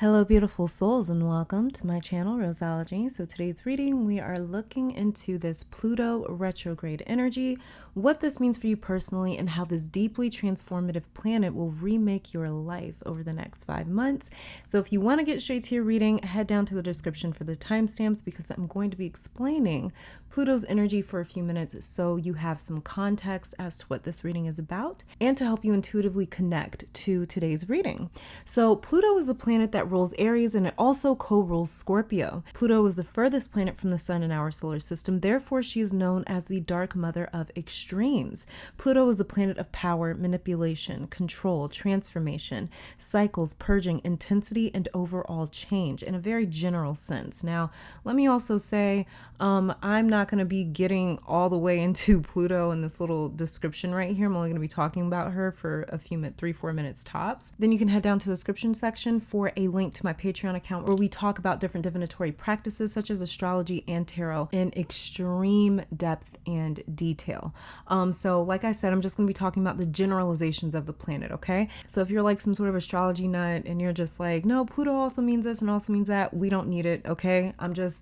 Hello, beautiful souls, and welcome to my channel, Roseology. So today's reading, we are looking into this Pluto retrograde energy, what this means for you personally, and how this deeply transformative planet will remake your life over the next 5 months. So if you want to get straight to your reading, head down to the description for the timestamps because I'm going to be explaining Pluto's energy for a few minutes so you have some context as to what this reading is about and to help you intuitively connect to today's reading. So Pluto is the planet that rules Aries, and it also co-rules Scorpio. Pluto is the furthest planet from the sun in our solar system. Therefore, she is known as the dark mother of extremes. Pluto is the planet of power, manipulation, control, transformation, cycles, purging, intensity, and overall change in a very general sense. Now, let me also say, I'm not going to be getting all the way into Pluto in this little description right here. I'm only going to be talking about her for a few minutes, 3-4 minutes tops. Then you can head down to the description section for a link to my Patreon account where we talk about different divinatory practices such as astrology and tarot in extreme depth and detail. So like I said, I'm just going to be talking about the generalizations of the planet, okay? So if you're like some sort of astrology nut and you're just like, no, Pluto also means this and also means that, we don't need it, okay?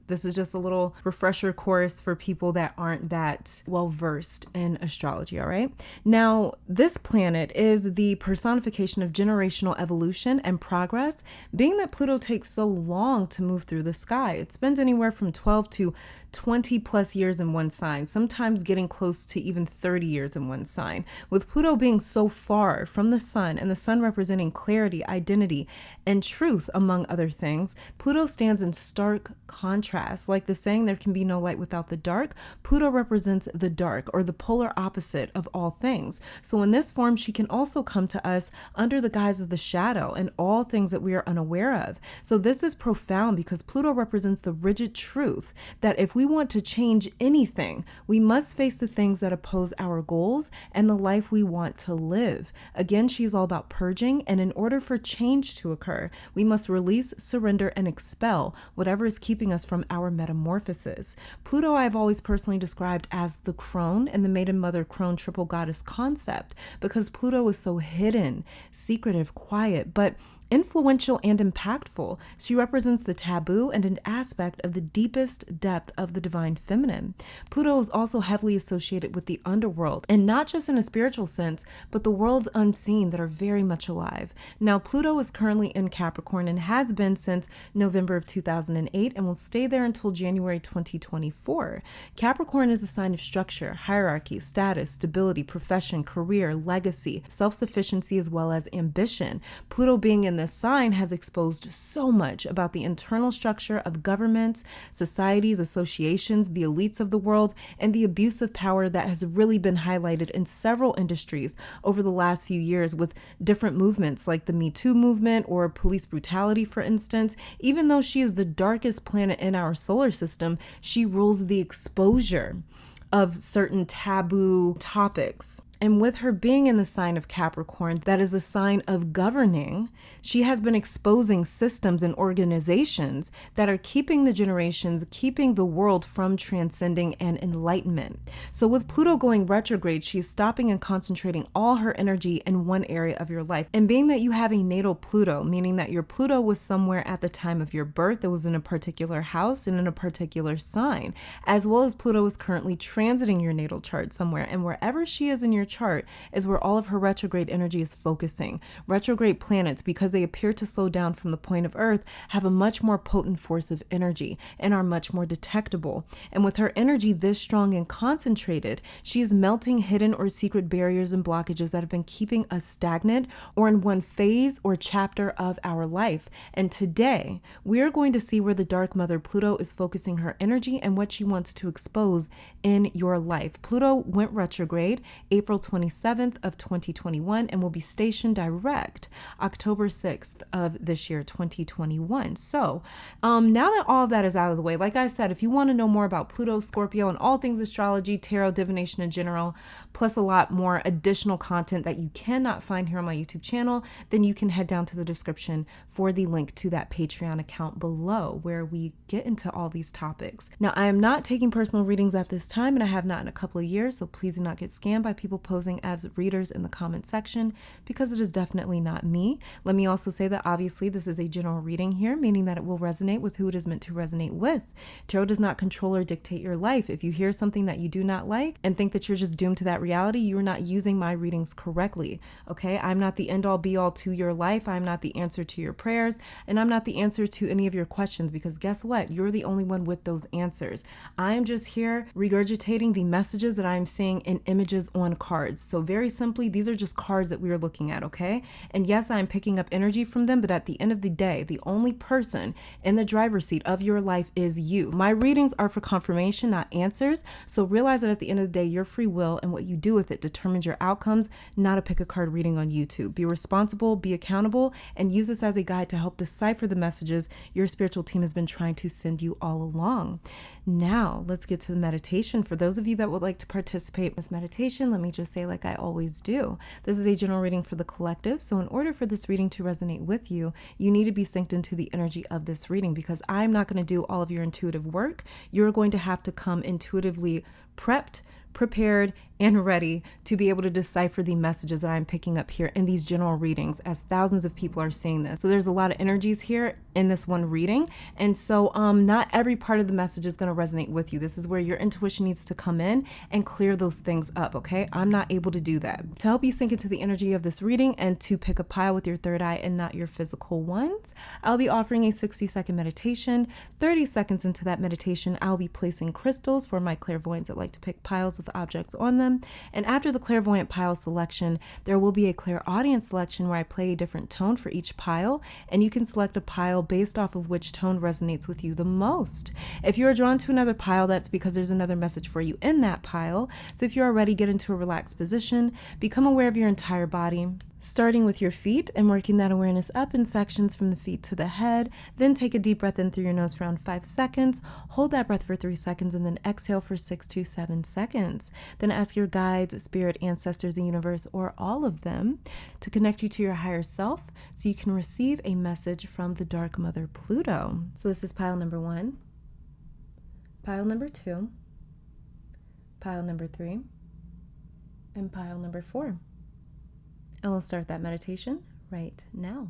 This is just a little refresher course for people that aren't that well versed in astrology, all right? Now, this planet is the personification of generational evolution and progress, being that Pluto takes so long to move through the sky. It spends anywhere from 12 to 20 plus years in one sign, sometimes getting close to even 30 years in one sign. With Pluto being so far from the sun and the sun representing clarity, identity, and truth, among other things, Pluto stands in stark contrast. Like the saying, there can be no light without the dark, Pluto represents the dark, or the polar opposite of all things. So in this form, she can also come to us under the guise of the shadow and all things that we are unaware of. So this is profound because Pluto represents the rigid truth that if we want to change anything, we must face the things that oppose our goals and the life we want to live. Again, she is all about purging, and in order for change to occur, we must release, surrender, and expel whatever is keeping us from our metamorphosis. Pluto I've always personally described as the crone and the maiden mother crone triple goddess concept because Pluto is so hidden, secretive, quiet, but influential and impactful. She represents the taboo and an aspect of the deepest depth of the divine feminine. Pluto is also heavily associated with the underworld, and not just in a spiritual sense, but the worlds unseen that are very much alive. Now, Pluto is currently in Capricorn and has been since November of 2008 and will stay there until January 2024. Capricorn is a sign of structure, hierarchy, status, stability, profession, career, legacy, self-sufficiency, as well as ambition. Pluto being in this sign has exposed so much about the internal structure of governments, societies, associations, the elites of the world, and the abuse of power that has really been highlighted in several industries over the last few years with different movements like the Me Too movement or police brutality, for instance. Even though she is the darkest planet in our solar system, she rules the exposure of certain taboo topics. And with her being in the sign of Capricorn, that is a sign of governing, she has been exposing systems and organizations that are keeping the generations, keeping the world from transcending and enlightenment. So with Pluto going retrograde, she is stopping and concentrating all her energy in one area of your life. And being that you have a natal Pluto, meaning that your Pluto was somewhere at the time of your birth, that was in a particular house and in a particular sign, as well as Pluto is currently transiting your natal chart somewhere. And wherever she is in your chart is where all of her retrograde energy is focusing. Retrograde planets, because they appear to slow down from the point of Earth, have a much more potent force of energy and are much more detectable. And with her energy this strong and concentrated, she is melting hidden or secret barriers and blockages that have been keeping us stagnant or in one phase or chapter of our life. And today, we are going to see where the dark mother Pluto is focusing her energy and what she wants to expose in your life. Pluto went retrograde April 27th of 2021 and will be stationed direct October 6th of this year, 2021. So now that all of that is out of the way, like I said, if you want to know more about Pluto, Scorpio, and all things astrology, tarot, divination in general, plus a lot more additional content that you cannot find here on my YouTube channel, then you can head down to the description for the link to that Patreon account below where we get into all these topics. Now, I am not taking personal readings at this time, and I have not in a couple of years, so please do not get scammed by people posing as readers in the comment section because it is definitely not me. Let me also say that obviously this is a general reading here, meaning that it will resonate with who it is meant to resonate with. Tarot does not control or dictate your life. If you hear something that you do not like and think that you're just doomed to that reality, you are not using my readings correctly. Okay, I'm not the end all be all to your life. I'm not the answer to your prayers, and I'm not the answer to any of your questions, because guess what? You're the only one with those answers. I'm just here regurgitating the messages that I'm seeing in images on cards. So very simply, these are just cards that we are looking at, okay? And yes, I'm picking up energy from them, but at the end of the day, the only person in the driver's seat of your life is you. My readings are for confirmation, not answers. So realize that at the end of the day, your free will and what you do with it determines your outcomes, not a pick a card reading on YouTube. Be responsible, be accountable, and use this as a guide to help decipher the messages your spiritual team has been trying to send you all along. Now, let's get to the meditation. For those of you that would like to participate in this meditation, let me just say, like I always do, this is a general reading for the collective. So in order for this reading to resonate with you, you need to be synced into the energy of this reading, because I'm not going to do all of your intuitive work. You're going to have to come intuitively prepped, prepared, and ready to be able to decipher the messages that I'm picking up here in these general readings, as thousands of people are seeing this. So there's a lot of energies here in this one reading. And so not every part of the message is going to resonate with you. This is where your intuition needs to come in and clear those things up, okay? I'm not able to do that. To help you sink into the energy of this reading and to pick a pile with your third eye and not your physical ones, I'll be offering a 60-second meditation. 30 seconds into that meditation, I'll be placing crystals for my clairvoyants that like to pick piles with objects on them. And after the clairvoyant pile selection, there will be a clairaudient selection where I play a different tone for each pile, and you can select a pile based off of which tone resonates with you the most. If you are drawn to another pile, that's because there's another message for you in that pile. So if you are ready, get into a relaxed position, become aware of your entire body, starting with your feet and working that awareness up in sections from the feet to the head. Then take a deep breath in through your nose for around 5 seconds. Hold that breath for 3 seconds and then exhale for 6 to 7 seconds. Then ask your guides, spirit, ancestors, the universe, or all of them to connect you to your higher self so you can receive a message from the Dark Mother Pluto. So this is pile number 1, pile number 2, pile number 3, and pile number 4. And we'll start that meditation right now.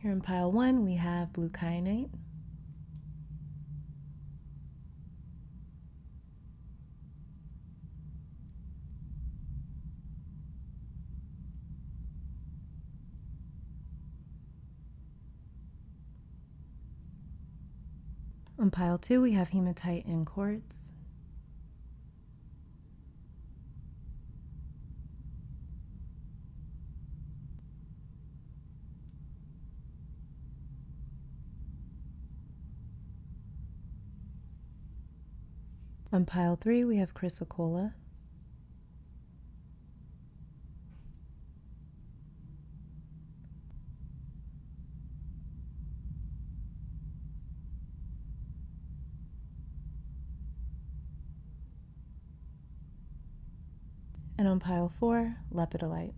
Here in pile 1, we have blue kyanite, on pile 2, we have hematite and quartz. On pile 3, we have chrysocolla. And on pile 4, lepidolite.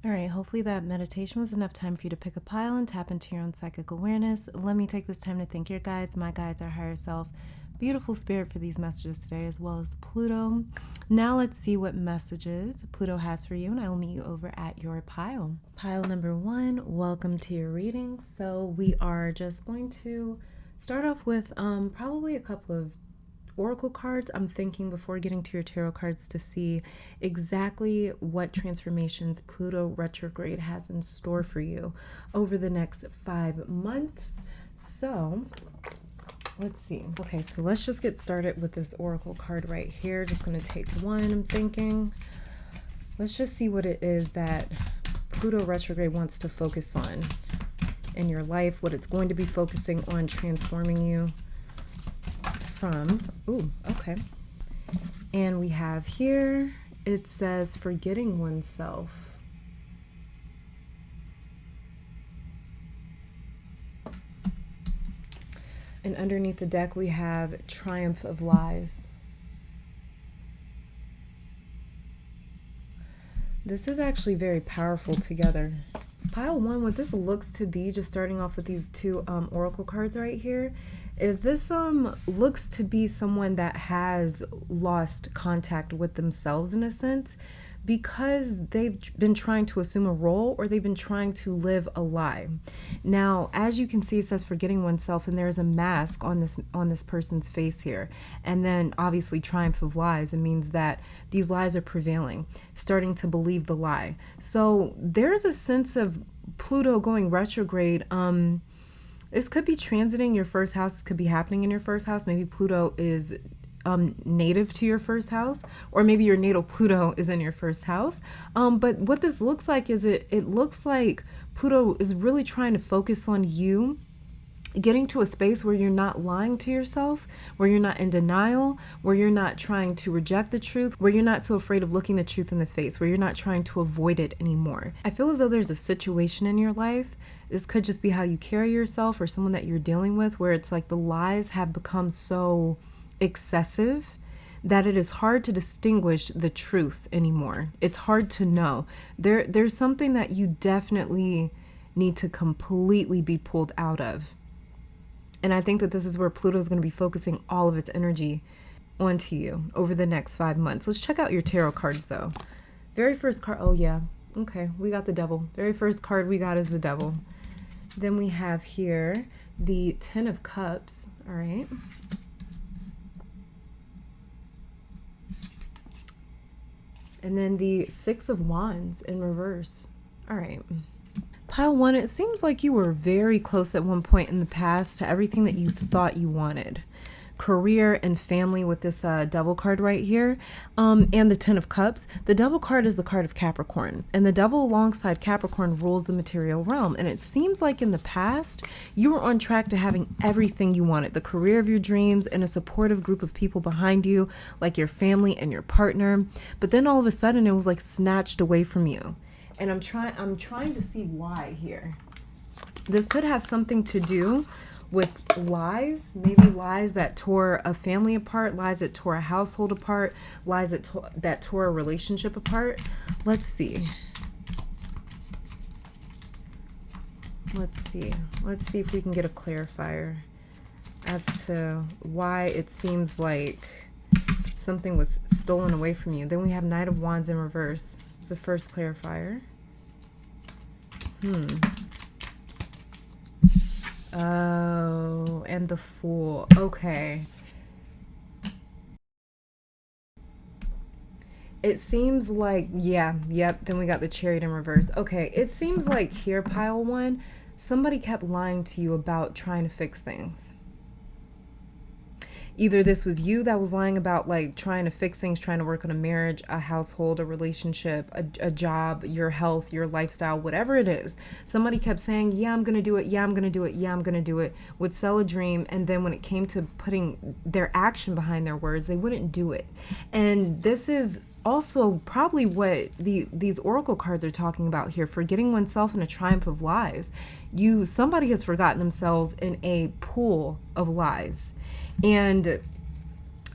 All right, hopefully that meditation was enough time for you to pick a pile and tap into your own psychic awareness. Let me take this time to thank your guides, my guides, our higher self, beautiful spirit for these messages today, as well as Pluto. Now let's see what messages Pluto has for you, and I will meet you over at your pile. Pile number 1, welcome to your reading. So we are just going to start off with probably a couple of oracle cards, I'm thinking, before getting to your tarot cards, to see exactly what transformations Pluto retrograde has in store for you over the next 5 months. So let's see. Okay, so let's just get started with this oracle card right here. Just going to take one, I'm thinking. Let's just see what it is that Pluto retrograde wants to focus on in your life, what it's going to be focusing on transforming you from. Ooh, okay. And we have here, it says forgetting oneself. And underneath the deck we have triumph of lies. This is actually very powerful together. Pile 1, what this looks to be, just starting off with these two oracle cards right here, is this looks to be someone that has lost contact with themselves in a sense, because they've been trying to assume a role, or they've been trying to live a lie. Now, as you can see, it says forgetting oneself, and there is a mask on this person's face here. And then obviously triumph of lies. It means that these lies are prevailing, starting to believe the lie. So there's a sense of Pluto going retrograde. This could be transiting your first house. This could be happening in your first house. Maybe Pluto is native to your first house, or maybe your natal Pluto is in your first house. But what this looks like is it looks like Pluto is really trying to focus on you getting to a space where you're not lying to yourself, where you're not in denial, where you're not trying to reject the truth, where you're not so afraid of looking the truth in the face, where you're not trying to avoid it anymore. I feel as though there's a situation in your life. This could just be how you carry yourself, or someone that you're dealing with, where it's like the lies have become so excessive that it is hard to distinguish the truth anymore. It's hard to know. There's something that you definitely need to completely be pulled out of. And I think that this is where Pluto is going to be focusing all of its energy onto you over the next 5 months. Let's check out your tarot cards though. Very first card, oh yeah, okay, we got the devil. Very first card we got is the devil. Then we have here the 10 of Cups, all right. And then the 6 of Wands in reverse. All right. Pile 1, it seems like you were very close at one point in the past to everything that you thought you wanted. Career and family with this devil card right here, and the 10 of Cups. The devil card is the card of Capricorn, and the devil alongside Capricorn rules the material realm. And it seems like in the past you were on track to having everything you wanted, the career of your dreams, and a supportive group of people behind you, like your family and your partner. But then all of a sudden it was like snatched away from you. And I'm trying to see why here. This could have something to do with lies, maybe lies that tore a family apart, lies that tore a household apart, lies that tore a relationship apart. Let's see. Let's see if we can get a clarifier as to why it seems like something was stolen away from you. Then we have Knight of Wands in reverse. It's the first clarifier. Oh, and the Fool. Okay. It seems like, yep. Then we got the Chariot in reverse. Okay, it seems like here, Pile 1, somebody kept lying to you about trying to fix things. Either this was you that was lying about like trying to fix things, trying to work on a marriage, a household, a relationship, a job, your health, your lifestyle, whatever it is. Somebody kept saying, yeah, I'm going to do it. Yeah, I'm going to do it. Yeah, I'm going to do it. Would sell a dream. And then when it came to putting their action behind their words, they wouldn't do it. And this is also probably what these oracle cards are talking about here, forgetting oneself in a triumph of lies. Somebody has forgotten themselves in a pool of lies. And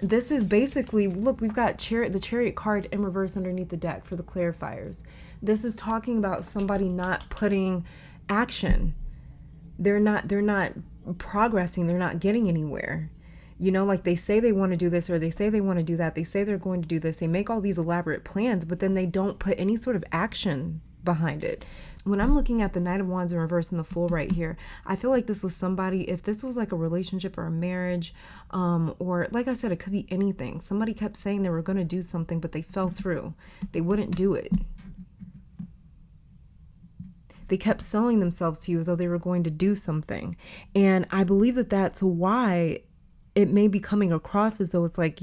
This is basically, look, we've got the Chariot card in reverse underneath the deck for the clarifiers. This is talking about somebody not putting action. They're not progressing. They're not getting anywhere. You know, like they say they want to do this, or they say they want to do that. They say they're going to do this. They make all these elaborate plans, but then they don't put any sort of action behind it. When I'm looking at the Knight of Wands in reverse and the Fool right here, I feel like this was somebody, if this was like a relationship or a marriage, or like I said, it could be anything. Somebody kept saying they were going to do something, but they fell through. They wouldn't do it. They kept selling themselves to you as though they were going to do something. And I believe that that's why it may be coming across as though it's like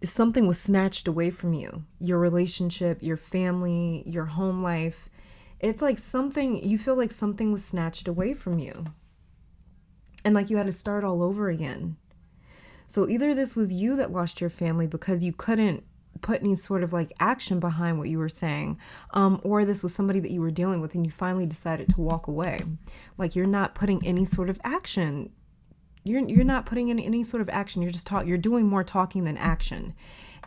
something was snatched away from you. Your relationship, your family, your home life. It's like you feel like something was snatched away from you. And like you had to start all over again. So either this was you that lost your family because you couldn't put any sort of like action behind what you were saying, or this was somebody that you were dealing with and you finally decided to walk away. Like you're not putting any sort of action. You're not putting in any sort of action. You're doing more talking than action.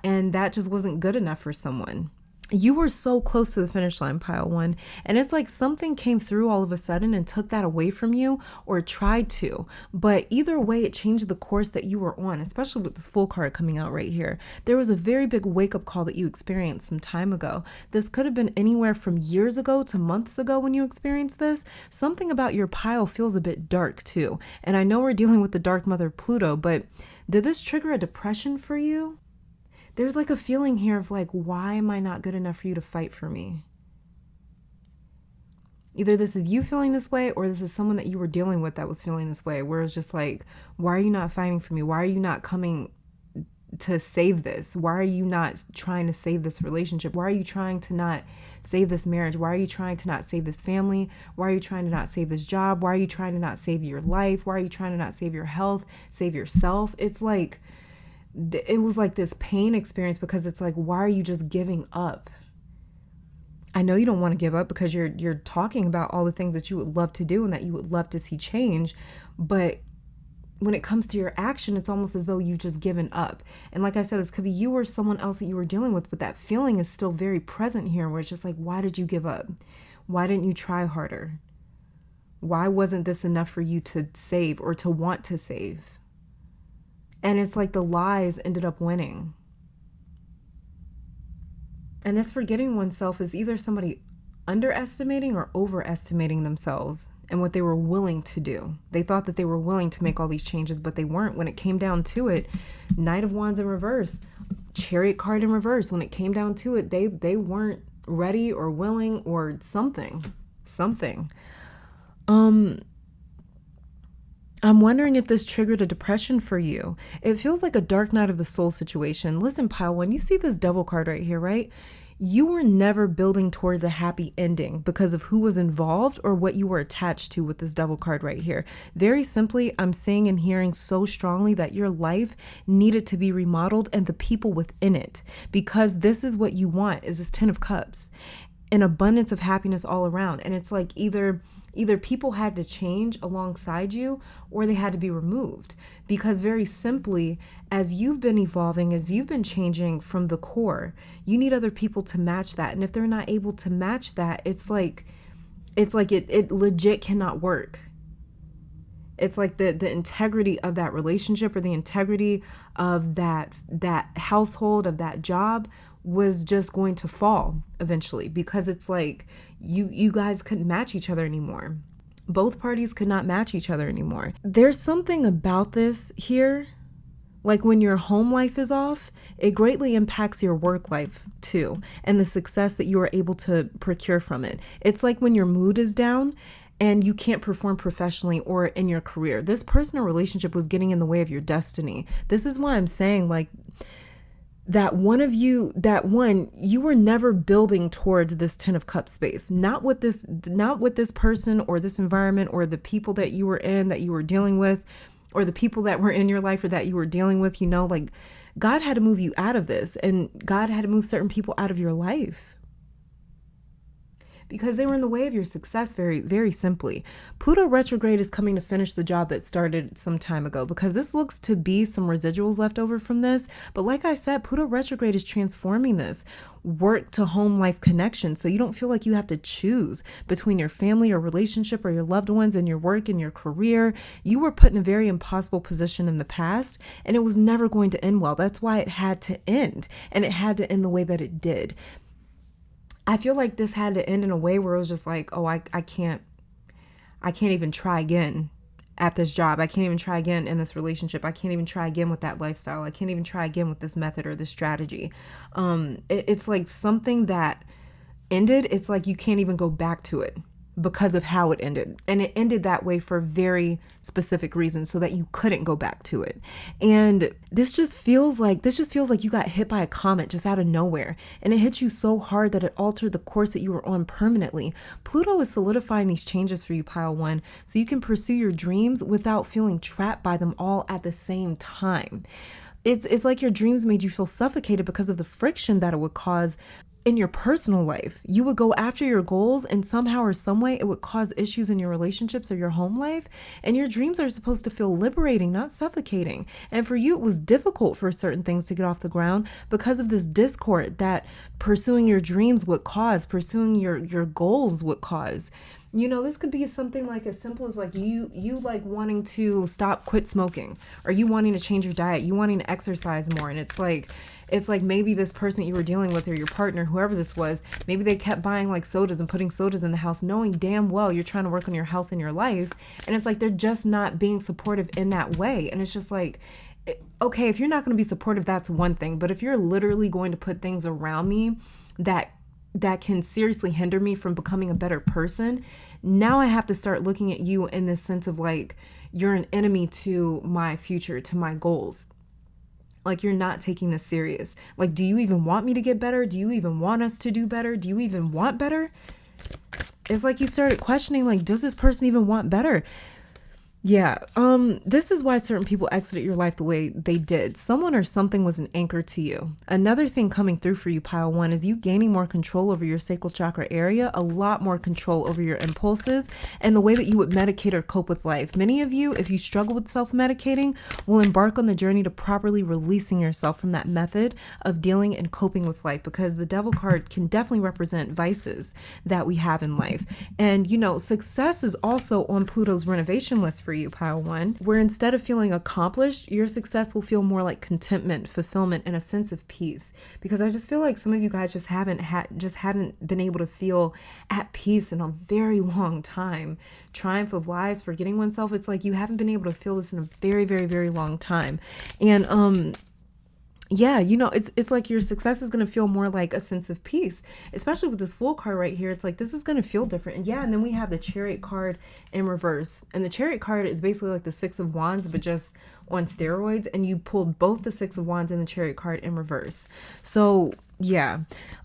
And that just wasn't good enough for someone. You were so close to the finish line, pile one. And it's like something came through all of a sudden and took that away from you, or tried to. But either way, it changed the course that you were on, especially with this Fool card coming out right here. There was a very big wake-up call that you experienced some time ago. This could have been anywhere from years ago to months ago when you experienced this. Something about your pile feels a bit dark too. And I know we're dealing with the Dark Mother Pluto, but did this trigger a depression for you? There's like a feeling here of like, why am I not good enough for you to fight for me? Either this is you feeling this way, or this is someone that you were dealing with that was feeling this way, where it's just like, why are you not fighting for me? Why are you not coming to save this? Why are you not trying to save this relationship? Why are you trying to not save this marriage? Why are you trying to not save this family? Why are you trying to not save this job? Why are you trying to not save your life? Why are you trying to not save your health, save yourself? It's like, it was like this pain experience, because it's like, why are you just giving up? I know you don't want to give up because you're talking about all the things that you would love to do and that you would love to see change. But when it comes to your action, it's almost as though you've just given up. And like I said, this could be you or someone else that you were dealing with, but that feeling is still very present here, where it's just like, why did you give up? Why didn't you try harder? Why wasn't this enough for you to save or to want to save? And it's like the lies ended up winning. And this forgetting oneself is either somebody underestimating or overestimating themselves and what they were willing to do. They thought that they were willing to make all these changes, but they weren't. When it came down to it, Knight of Wands in reverse, Chariot card in reverse. When it came down to it, they weren't ready or willing or something. I'm wondering if this triggered a depression for you. It feels like a dark night of the soul situation. Listen, pile one, you see this Devil card right here, right? You were never building towards a happy ending because of who was involved or what you were attached to with this Devil card right here. Very simply, I'm seeing and hearing so strongly that your life needed to be remodeled and the people within it, because this is what you want, is this Ten of Cups. An abundance of happiness all around. And it's like either people had to change alongside you, or they had to be removed. Because very simply, as you've been evolving, as you've been changing from the core, you need other people to match that. And if they're not able to match that, it's like it legit cannot work. It's like the integrity of that relationship, or the integrity of that household, of that job, was just going to fall eventually, because it's like you guys couldn't match each other anymore. Both parties could not match each other anymore. There's something about this here, like when your home life is off, it greatly impacts your work life too, and the success that you are able to procure from it. It's like when your mood is down and you can't perform professionally or in your career. This personal relationship was getting in the way of your destiny. This is why I'm saying, like, you were never building towards this Ten of Cups space, not with this person or this environment or the people that you were in, that you were dealing with, or the people that were in your life or that you were dealing with. You know, like, God had to move you out of this, and God had to move certain people out of your life, because they were in the way of your success, very, very simply. Pluto retrograde is coming to finish the job that started some time ago, because this looks to be some residuals left over from this. But like I said, Pluto retrograde is transforming this work to home life connection. So you don't feel like you have to choose between your family or relationship or your loved ones and your work and your career. You were put in a very impossible position in the past, and it was never going to end well. That's why it had to end, and it had to end the way that it did. I feel like this had to end in a way where it was just like, oh, I can't even try again at this job. I can't even try again in this relationship. I can't even try again with that lifestyle. I can't even try again with this method or this strategy. It's like something that ended. It's like you can't even go back to it because of how it ended. And it ended that way for a very specific reason, so that you couldn't go back to it. And this just feels like you got hit by a comet just out of nowhere. And it hit you so hard that it altered the course that you were on permanently. Pluto is solidifying these changes for you, Pile 1, so you can pursue your dreams without feeling trapped by them all at the same time. It's like your dreams made you feel suffocated because of the friction that it would cause in your personal life. You would go after your goals, and somehow or some way it would cause issues in your relationships or your home life. And your dreams are supposed to feel liberating, not suffocating. And for you, it was difficult for certain things to get off the ground because of this discord that pursuing your dreams would cause, pursuing your goals would cause. You know, this could be something like as simple as like you like wanting to quit smoking, or you wanting to change your diet, you wanting to exercise more. And it's like maybe this person you were dealing with, or your partner, whoever this was, maybe they kept buying like sodas and putting sodas in the house, knowing damn well you're trying to work on your health and your life. And it's like they're just not being supportive in that way. And it's just like, okay, if you're not going to be supportive, that's one thing. But if you're literally going to put things around me that can seriously hinder me from becoming a better person, now I have to start looking at you in this sense of like, you're an enemy to my future, to my goals. Like, you're not taking this serious. Like, do you even want me to get better? Do you even want us to do better? Do you even want better? It's like you started questioning, like, does this person even want better? Yeah, this is why certain people exited your life the way they did. Someone or something was an anchor to you. Another thing coming through for you, Pile 1, is you gaining more control over your sacral chakra area, a lot more control over your impulses and the way that you would medicate or cope with life. Many of you, if you struggle with self-medicating, will embark on the journey to properly releasing yourself from that method of dealing and coping with life, because the Devil card can definitely represent vices that we have in life. And, you know, success is also on Pluto's renovation list for you, Pile 1, where instead of feeling accomplished, your success will feel more like contentment, fulfillment, and a sense of peace. Because I just feel like some of you guys just haven't been able to feel at peace in a very long time. Triumph of lies, forgetting oneself. It's like you haven't been able to feel this in a very, very, very long time. And yeah, you know, it's like your success is going to feel more like a sense of peace, especially with this Fool card right here. It's like, this is going to feel different. And yeah, and then we have the Chariot card in reverse. And the Chariot card is basically like the Six of Wands, but just on steroids. And you pulled both the Six of Wands and the Chariot card in reverse. So yeah,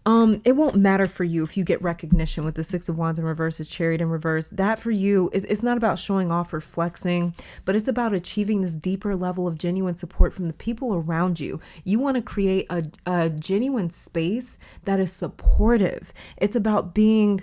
it won't matter for you if you get recognition with the Six of Wands in reverse, is Chariot in reverse. That for you is, it's not about showing off or flexing, but it's about achieving this deeper level of genuine support from the people around you. You want to create a genuine space that is supportive. It's about being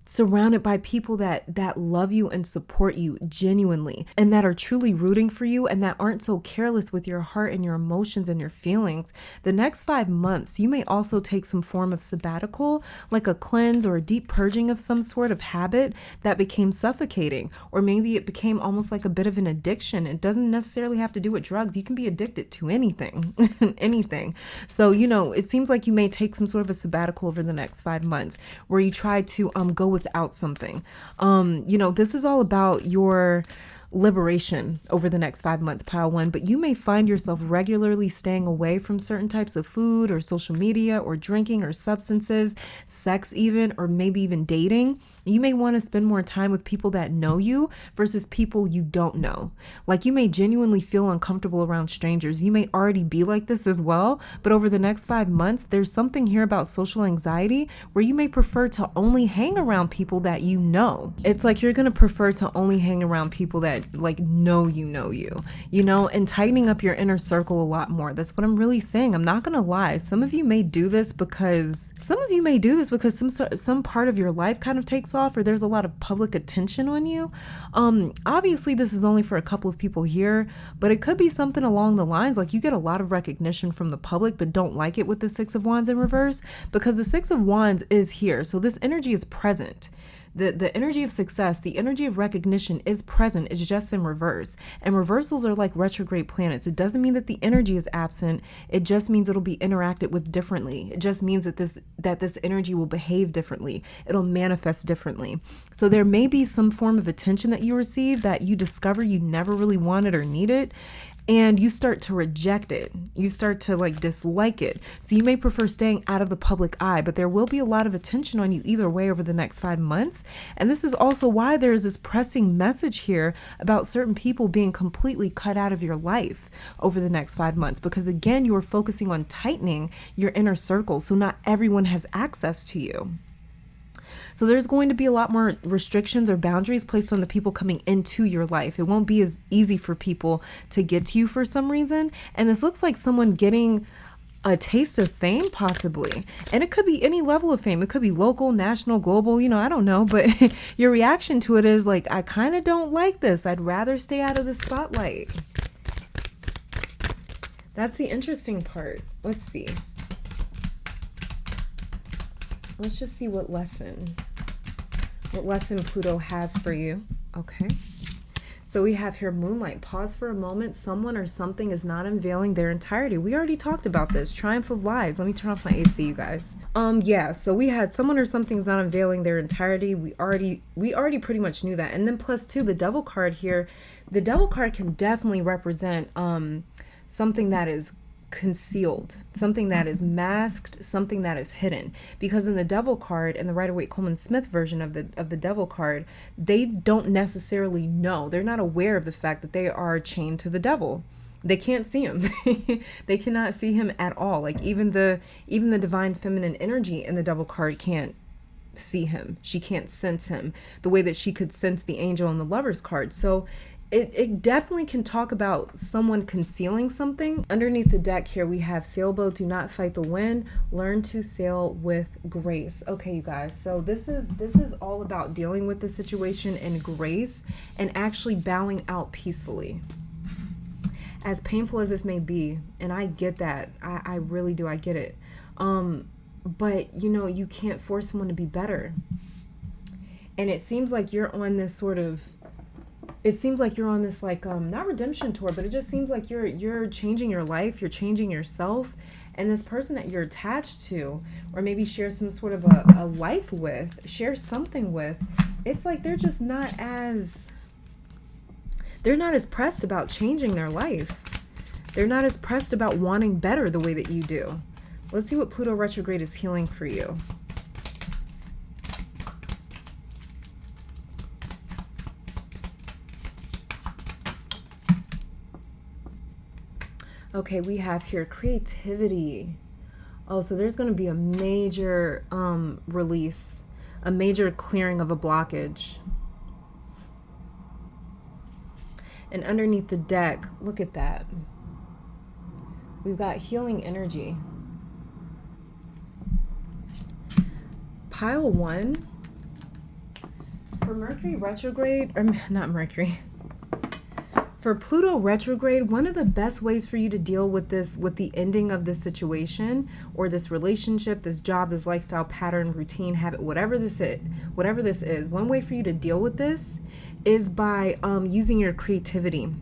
surrounded by people that love you and support you genuinely, and that are truly rooting for you, and that aren't so careless with your heart and your emotions and your feelings. The next 5 months, you may also take some form of sabbatical, like a cleanse or a deep purging of some sort of habit that became suffocating, or maybe it became almost like a bit of an addiction. It doesn't necessarily have to do with drugs. You can be addicted to anything, anything. So, you know, it seems like you may take some sort of a sabbatical over the next 5 months where you try to go without something. You know, this is all about your liberation over the next 5 months, Pile 1, but you may find yourself regularly staying away from certain types of food or social media or drinking or substances, sex even, or maybe even dating. You may want to spend more time with people that know you versus people you don't know. Like, you may genuinely feel uncomfortable around strangers. You may already be like this as well, but over the next 5 months, there's something here about social anxiety where you may prefer to only hang around people that you know. It's like you're going to prefer to only hang around people that that like know you, and tightening up your inner circle a lot more. That's what I'm really saying. I'm not gonna lie. Some of you may do this because some part of your life kind of takes off, or there's a lot of public attention on you. Obviously this is only for a couple of people here, but it could be something along the lines like you get a lot of recognition from the public but don't like it with the Six of Wands in reverse, because the Six of Wands is here. So this energy is present. The energy of success, the energy of recognition is present. It's just in reverse. And reversals are like retrograde planets. It doesn't mean that the energy is absent. It just means it'll be interacted with differently. It just means that this energy will behave differently. It'll manifest differently. So there may be some form of attention that you receive that you discover you never really wanted or needed, and you start to reject it. You start to like dislike it. So you may prefer staying out of the public eye, but there will be a lot of attention on you either way over the next 5 months. And this is also why there is this pressing message here about certain people being completely cut out of your life over the next 5 months, because again, you are focusing on tightening your inner circle. So not everyone has access to you. So there's going to be a lot more restrictions or boundaries placed on the people coming into your life. It won't be as easy for people to get to you for some reason. And this looks like someone getting a taste of fame, possibly. And it could be any level of fame. It could be local, national, global, I don't know. But your reaction to it is like, I kind of don't like this. I'd rather stay out of the spotlight. That's the interesting part. Let's see. Let's just see what lesson Pluto has for you. Okay. So we have here Moonlight. Pause for a moment. Someone or something is not unveiling their entirety. We already talked about this. Triumph of Lies. Let me turn off my AC, you guys. Yeah, so we had someone or something is not unveiling their entirety. We already pretty much knew that. And then +2, the Devil card here. The Devil card can definitely represent something that is concealed, something that is masked, something that is hidden. Because in the Devil card and the Rider-Waite-Coleman-Smith version of the Devil card, they don't necessarily know. They're not aware of the fact that they are chained to the devil. They can't see him. They cannot see him at all. Like even the divine feminine energy in the Devil card can't see him. She can't sense him the way that she could sense the angel in the Lover's card. So it definitely can talk about someone concealing something. Underneath the deck here, we have sailboat, do not fight the wind, learn to sail with grace. Okay, you guys, so this is all about dealing with the situation in grace and actually bowing out peacefully. As painful as this may be, and I get that, I really do, I get it. But you can't force someone to be better. And it seems like you're on this like not redemption tour, but it just seems like you're changing your life, you're changing yourself, and this person that you're attached to, or maybe share some sort of a life with, share something with, it's like they're not as pressed about changing their life. They're not as pressed about wanting better the way that you do. Let's see what Pluto retrograde is healing for you. Okay, we have here creativity. Oh, so there's going to be a major release, a major clearing of a blockage. And underneath the deck, look at that. We've got healing energy. Pile 1. For Mercury retrograde, or not Mercury. For Pluto retrograde, one of the best ways for you to deal with this, with the ending of this situation or this relationship, this job, this lifestyle pattern, routine, habit, whatever this is, one way for you to deal with this is by using your creativity,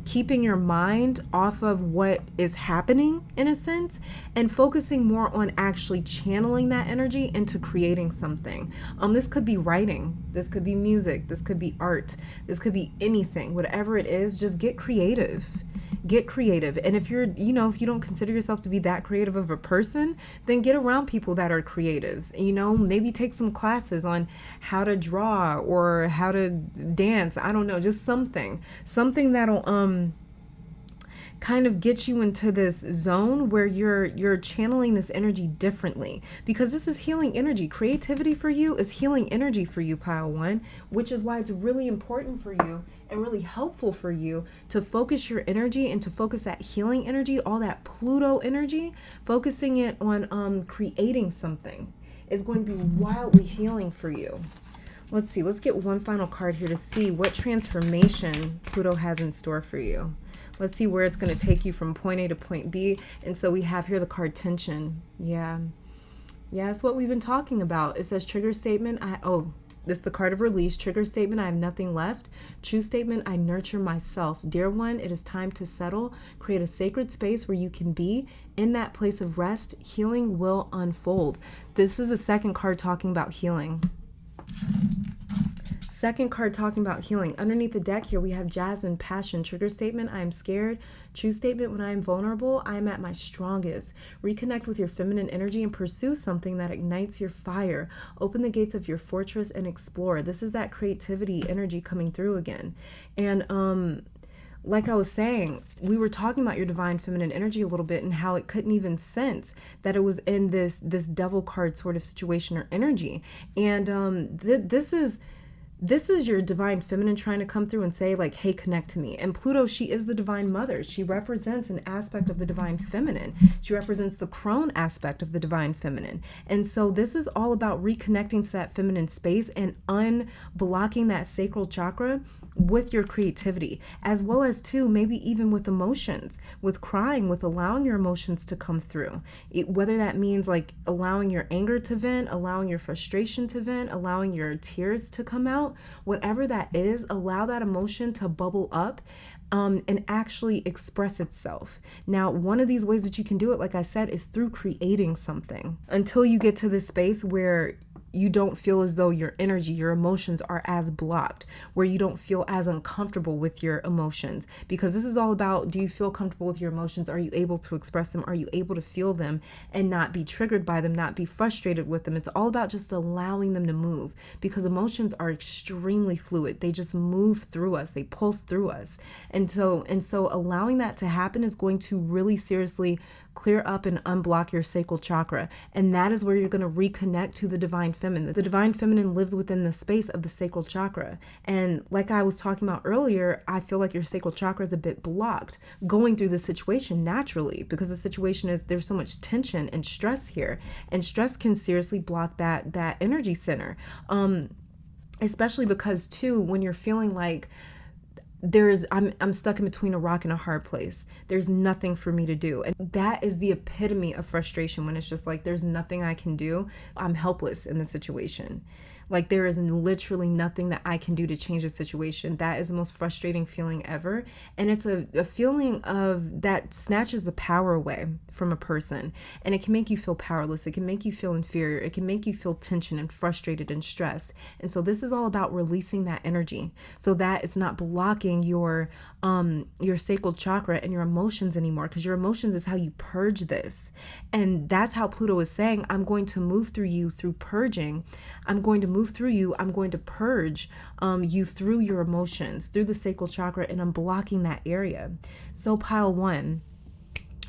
keeping your mind off of what is happening in a sense and focusing more on actually channeling that energy into creating something. This could be writing, this could be music, this could be art, this could be anything. Whatever it is, just get creative. Get creative. And if you're, if you don't consider yourself to be that creative of a person, then get around people that are creatives. Maybe take some classes on how to draw or how to dance. I don't know, just something that'll kind of get you into this zone where you're channeling this energy differently, because this is healing energy. Creativity for you is healing energy for you, pile one, which is why it's really important for you and really helpful for you to focus your energy and to focus that healing energy, all that Pluto energy, focusing it on creating something is going to be wildly healing for you. Let's see. Let's get one final card here to see what transformation Pluto has in store for you. Let's see where it's going to take you from point A to point B. And so we have here the card tension. Yeah, that's what we've been talking about. It says trigger statement. This is the card of release. Trigger statement, I have nothing left. True statement, I nurture myself. Dear one, it is time to settle. Create a sacred space where you can be. In that place of rest, healing will unfold. This is the second card talking about healing. Second card talking about healing. Underneath the deck here, we have Jasmine, passion. Trigger statement, I am scared. True statement, when I am vulnerable, I am at my strongest. Reconnect with your feminine energy and pursue something that ignites your fire. Open the gates of your fortress and explore. This is that creativity energy coming through again. And like I was saying, we were talking about your divine feminine energy a little bit and how it couldn't even sense that it was in this devil card sort of situation or energy. And this is your divine feminine trying to come through and say, like, hey, connect to me. And Pluto, she is the divine mother. She represents an aspect of the divine feminine. She represents the crone aspect of the divine feminine. And so this is all about reconnecting to that feminine space and unblocking that sacral chakra with your creativity, as well as too, maybe even with emotions, with crying, with allowing your emotions to come through. Whether that means like allowing your anger to vent, allowing your frustration to vent, allowing your tears to come out. Whatever that is, allow that emotion to bubble up and actually express itself. Now, one of these ways that you can do it, like I said, is through creating something until you get to this space where you don't feel as though your energy, your emotions are as blocked, where you don't feel as uncomfortable with your emotions. Because this is all about, do you feel comfortable with your emotions? Are you able to express them? Are you able to feel them and not be triggered by them, not be frustrated with them? It's all about just allowing them to move, because emotions are extremely fluid. They just move through us. They pulse through us. And so allowing that to happen is going to really seriously clear up and unblock your sacral chakra. And that is where you're going to reconnect to the divine feminine. The divine feminine lives within the space of the sacral chakra. And like I was talking about earlier, I feel like your sacral chakra is a bit blocked going through this situation naturally, because the situation is, there's so much tension and stress here. And stress can seriously block that energy center. Especially because too, when you're feeling like I'm stuck in between a rock and a hard place. There's nothing for me to do. And that is the epitome of frustration, when it's just like, there's nothing I can do. I'm helpless in the situation. Like, there is literally nothing that I can do to change the situation. That is the most frustrating feeling ever. And it's a feeling of that snatches the power away from a person. And it can make you feel powerless. It can make you feel inferior. It can make you feel tension and frustrated and stressed. And so this is all about releasing that energy so that it's not blocking your sacral chakra and your emotions anymore, because your emotions is how you purge this. And that's how Pluto is saying, I'm going to move through you through purging. I'm going to move through you. I'm going to purge you through your emotions, through the sacral chakra, and I'm blocking that area. So pile one,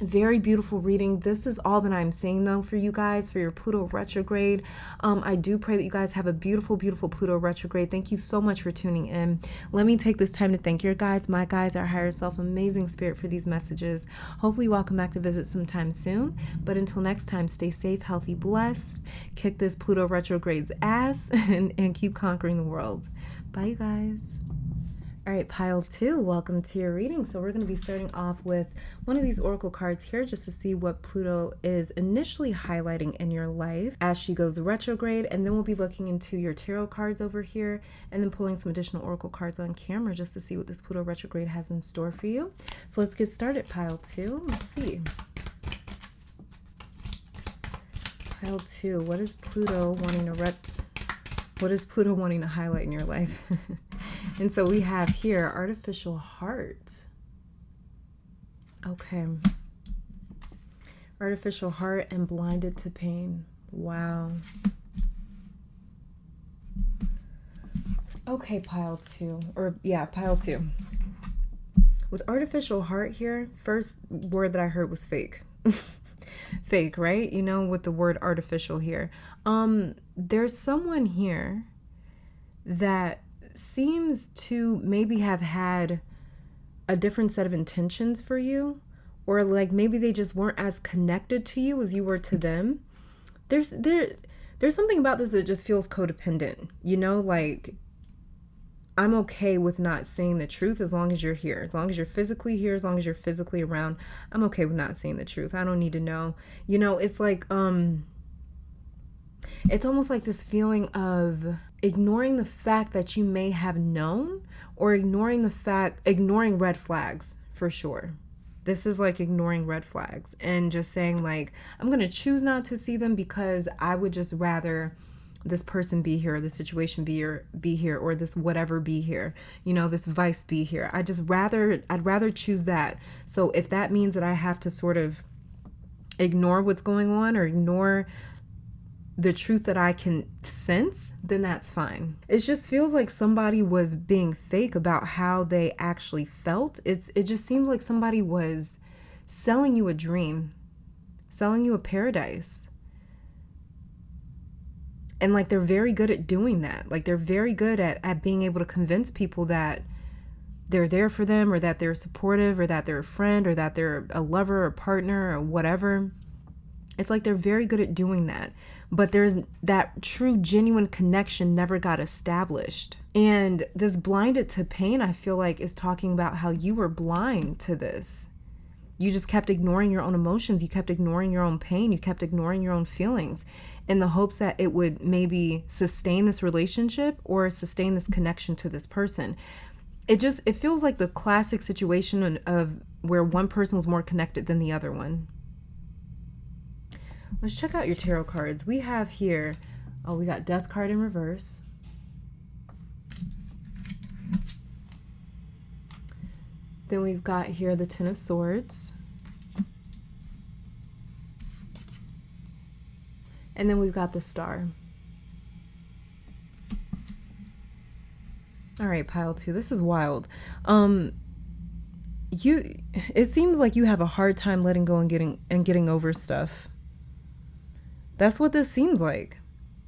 very beautiful reading. This is all that I'm saying though for you guys, for your Pluto retrograde. I do pray that you guys have a beautiful, beautiful Pluto retrograde. Thank you so much for tuning in. Let me take this time to thank your guides, my guides, our higher self, amazing spirit, for these messages. Hopefully you all come back to visit sometime soon. But until next time, stay safe, healthy, blessed. Kick this Pluto retrograde's ass and keep conquering the world. Bye, you guys. All right, pile two, welcome to your reading. So we're going to be starting off with one of these oracle cards here just to see what Pluto is initially highlighting in your life as she goes retrograde. And then we'll be looking into your tarot cards over here and then pulling some additional oracle cards on camera just to see what this Pluto retrograde has in store for you. So let's get started, pile two. Let's see. Pile two, what is Pluto wanting to highlight in your life? And so we have here artificial heart. Okay. Artificial heart and blinded to pain. Wow. Okay, pile two. Pile two. With artificial heart here, first word that I heard was fake. Fake, right? You know, with the word artificial here. There's someone here that seems to maybe have had a different set of intentions for you, or like maybe they just weren't as connected to you as you were to them. There's something about this that just feels codependent, you know, like I'm okay with not saying the truth as long as you're here, as long as you're physically here, as long as you're physically around. I'm okay with not saying the truth. I don't need to know. You know, it's like it's almost like this feeling of ignoring the fact that you may have known, or ignoring red flags for sure. This is like ignoring red flags and just saying like, I'm going to choose not to see them because I would just rather this person be here, this situation be here, or this whatever be here, you know, this vice be here. I'd rather choose that. So if that means that I have to sort of ignore what's going on or ignore the truth that I can sense, then that's fine. It just feels like somebody was being fake about how they actually felt. It just seems like somebody was selling you a dream, selling you a paradise. And like they're very good at doing that. Like they're very good at being able to convince people that they're there for them, or that they're supportive, or that they're a friend, or that they're a lover or partner or whatever. It's like they're very good at doing that. But there's that true, genuine connection never got established. And this blinded to pain, I feel like, is talking about how you were blind to this. You just kept ignoring your own emotions. You kept ignoring your own pain. You kept ignoring your own feelings in the hopes that it would maybe sustain this relationship or sustain this connection to this person. It feels like the classic situation of where one person was more connected than the other one. Let's check out your tarot cards. We have here, we got Death card in reverse. Then we've got here the Ten of Swords. And then we've got the Star. All right, pile 2. This is wild. It seems like you have a hard time letting go and getting over stuff. That's what this seems like.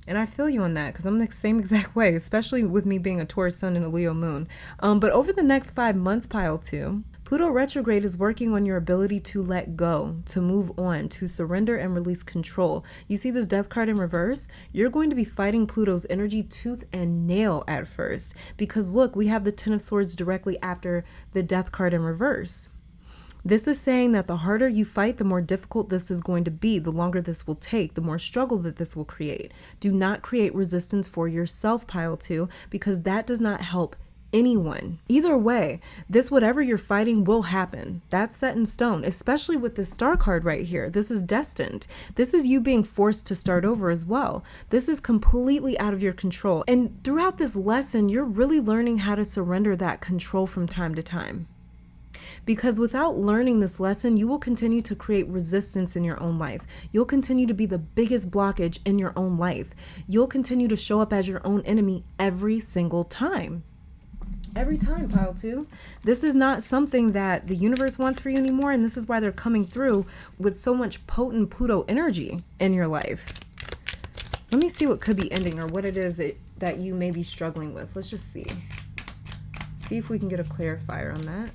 And I feel you on that because I'm the same exact way, especially with me being a Taurus sun and a Leo moon. But over the next 5 months, pile 2, Pluto retrograde is working on your ability to let go, to move on, to surrender and release control. You see this Death card in reverse? You're going to be fighting Pluto's energy tooth and nail at first. Because look, we have the Ten of Swords directly after the Death card in reverse. This is saying that the harder you fight, the more difficult this is going to be, the longer this will take, the more struggle that this will create. Do not create resistance for yourself, pile 2, because that does not help anyone. Either way, this whatever you're fighting will happen. That's set in stone, especially with this Star card right here. This is destined. This is you being forced to start over as well. This is completely out of your control. And throughout this lesson, you're really learning how to surrender that control from time to time. Because without learning this lesson, you will continue to create resistance in your own life. You'll continue to be the biggest blockage in your own life. You'll continue to show up as your own enemy every single time. Every time, pile 2. This is not something that the universe wants for you anymore, and this is why they're coming through with so much potent Pluto energy in your life. Let me see what could be ending, or what it is that you may be struggling with. Let's just see. See if we can get a clarifier on that.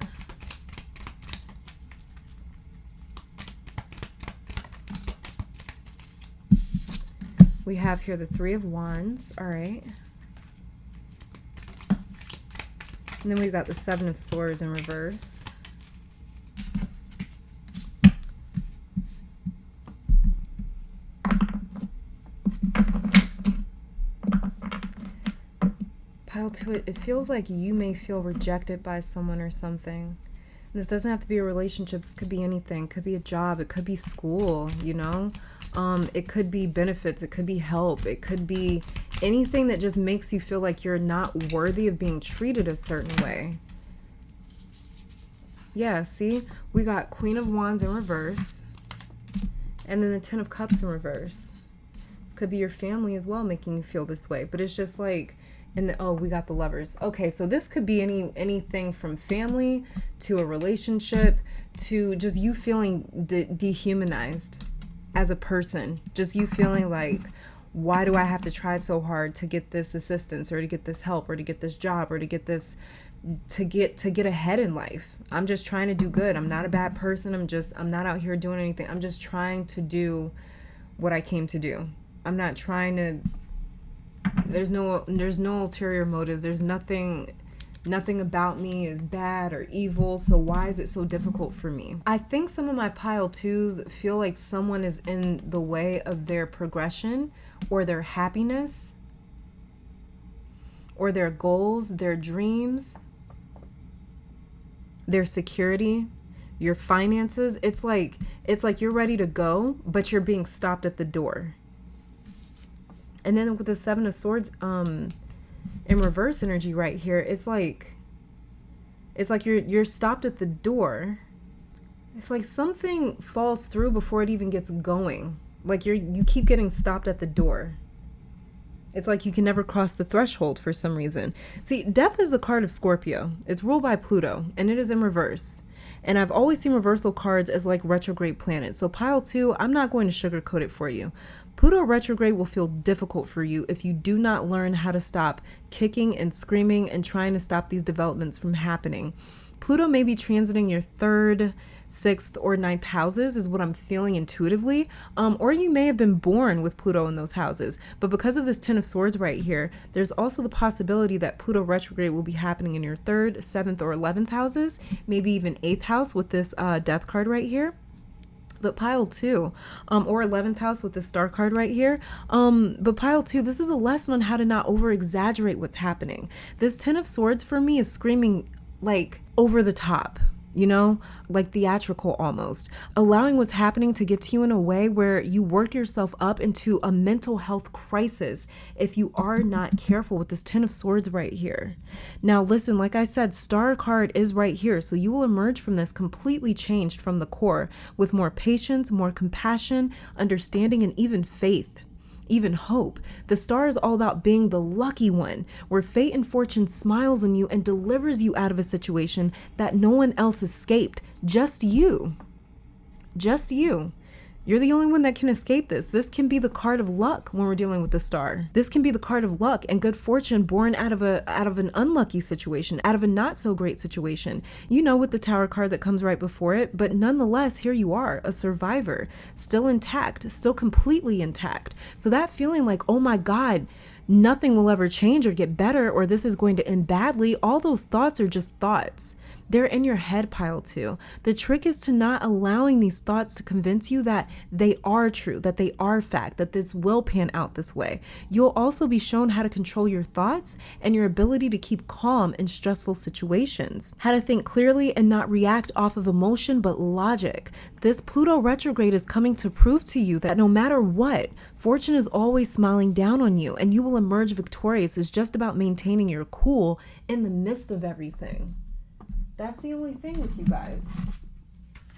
We have here the Three of Wands. All right. And then we've got the Seven of Swords in reverse. Pile 2, it feels like you may feel rejected by someone or something. And this doesn't have to be a relationship. This could be anything. It could be a job. It could be school, you know? It could be benefits. It could be help. It could be anything that just makes you feel like you're not worthy of being treated a certain way. Yeah, see? We got Queen of Wands in reverse. And then the Ten of Cups in reverse. This could be your family as well making you feel this way. But it's just like And oh, we got the Lovers. Okay, so this could be anything from family to a relationship to just you feeling dehumanized as a person. Just you feeling like, why do I have to try so hard to get this assistance or to get this help or to get this job or to get this to get ahead in life? I'm just trying to do good. I'm not a bad person. I'm not out here doing anything. I'm just trying to do what I came to do. I'm not trying to. There's no ulterior motives. There's nothing about me is bad or evil. So why is it so difficult for me? I think some of my pile 2s feel like someone is in the way of their progression or their happiness or their goals, their dreams, their security, your finances. It's like you're ready to go, but you're being stopped at the door. And then with the 7 of Swords in reverse energy right here, it's like you're stopped at the door. It's like something falls through before it even gets going. Like you keep getting stopped at the door. It's like you can never cross the threshold for some reason. See, Death is the card of Scorpio. It's ruled by Pluto, and it is in reverse. And I've always seen reversal cards as like retrograde planets. So pile 2, I'm not going to sugarcoat it for you. Pluto retrograde will feel difficult for you if you do not learn how to stop kicking and screaming and trying to stop these developments from happening. Pluto may be transiting your 3rd, 6th, or 9th houses is what I'm feeling intuitively. Or you may have been born with Pluto in those houses. But because of this 10 of Swords right here, there's also the possibility that Pluto retrograde will be happening in your 3rd, 7th, or 11th houses, maybe even 8th house with this Death card right here. But pile 2, or 11th house with the star card right here. But pile 2, this is a lesson on how to not over exaggerate what's happening. This 10 of Swords for me is screaming like over the top, like theatrical almost, allowing what's happening to get to you in a way where you work yourself up into a mental health crisis if you are not careful with this 10 of Swords right here. Now listen, like I said, star card is right here, so you will emerge from this completely changed from the core with more patience, more compassion, understanding, and even faith. Even hope. The star is all about being the lucky one, where fate and fortune smiles on you and delivers you out of a situation that no one else escaped. Just you. Just you. You're the only one that can escape this. This can be the card of luck when we're dealing with the star. This can be the card of luck and good fortune born out of an unlucky situation, out of a not so great situation. With the Tower card that comes right before it, but nonetheless, here you are, a survivor, still intact, still completely intact. So that feeling like, oh my God, nothing will ever change or get better, or this is going to end badly, all those thoughts are just thoughts. They're in your head, pile 2. The trick is to not allowing these thoughts to convince you that they are true, that they are fact, that this will pan out this way. You'll also be shown how to control your thoughts and your ability to keep calm in stressful situations. How to think clearly and not react off of emotion but logic. This Pluto retrograde is coming to prove to you that no matter what, fortune is always smiling down on you and you will emerge victorious. It's just about maintaining your cool in the midst of everything. That's the only thing with you guys.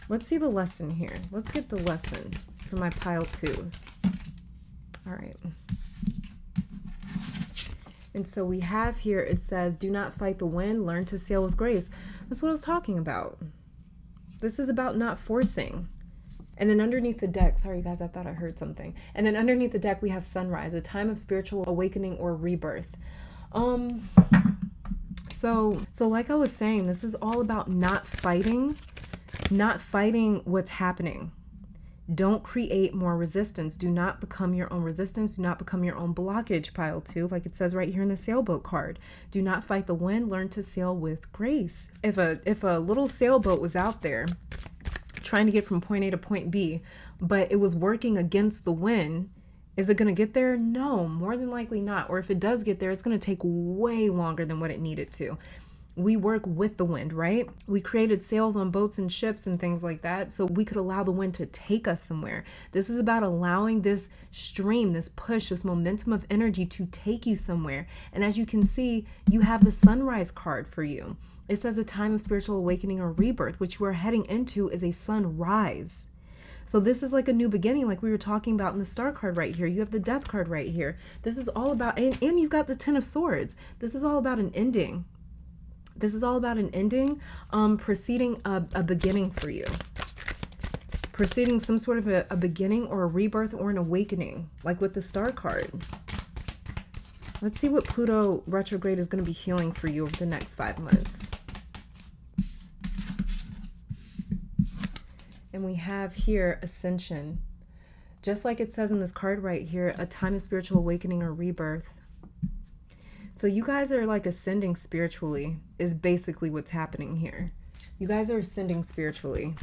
Let's see the lesson here. Let's get the lesson for my pile 2s. All right. And so we have here, it says, do not fight the wind, learn to sail with grace. That's what I was talking about. This is about not forcing. And then underneath the deck, sorry guys, I thought I heard something. And then underneath the deck, we have sunrise, a time of spiritual awakening or rebirth. So like I was saying, this is all about not fighting what's happening. Don't create more resistance. Do not become your own resistance. Do not become your own blockage, pile 2, like it says right here in the sailboat card. Do not fight the wind. Learn to sail with grace. If a little sailboat was out there trying to get from point A to point B, but it was working against the wind, is it going to get there? No, more than likely not. Or if it does get there, it's going to take way longer than what it needed to. We work with the wind, right? We created sails on boats and ships and things like that so we could allow the wind to take us somewhere. This is about allowing this stream, this push, this momentum of energy to take you somewhere. And as you can see, you have the sunrise card for you. It says a time of spiritual awakening or rebirth, which you are heading into is a sunrise. So this is like a new beginning, like we were talking about in the Star card right here. You have the Death card right here. This is all about, and you've got the Ten of Swords. This is all about an ending. This is all about an ending, preceding a beginning for you. Preceding some sort of a beginning or a rebirth or an awakening, like with the Star card. Let's see what Pluto retrograde is going to be healing for you over the next 5 months. And we have here Ascension. Just like it says in this card right here, a time of spiritual awakening or rebirth. So you guys are like ascending spiritually is basically what's happening here. You guys are ascending spiritually.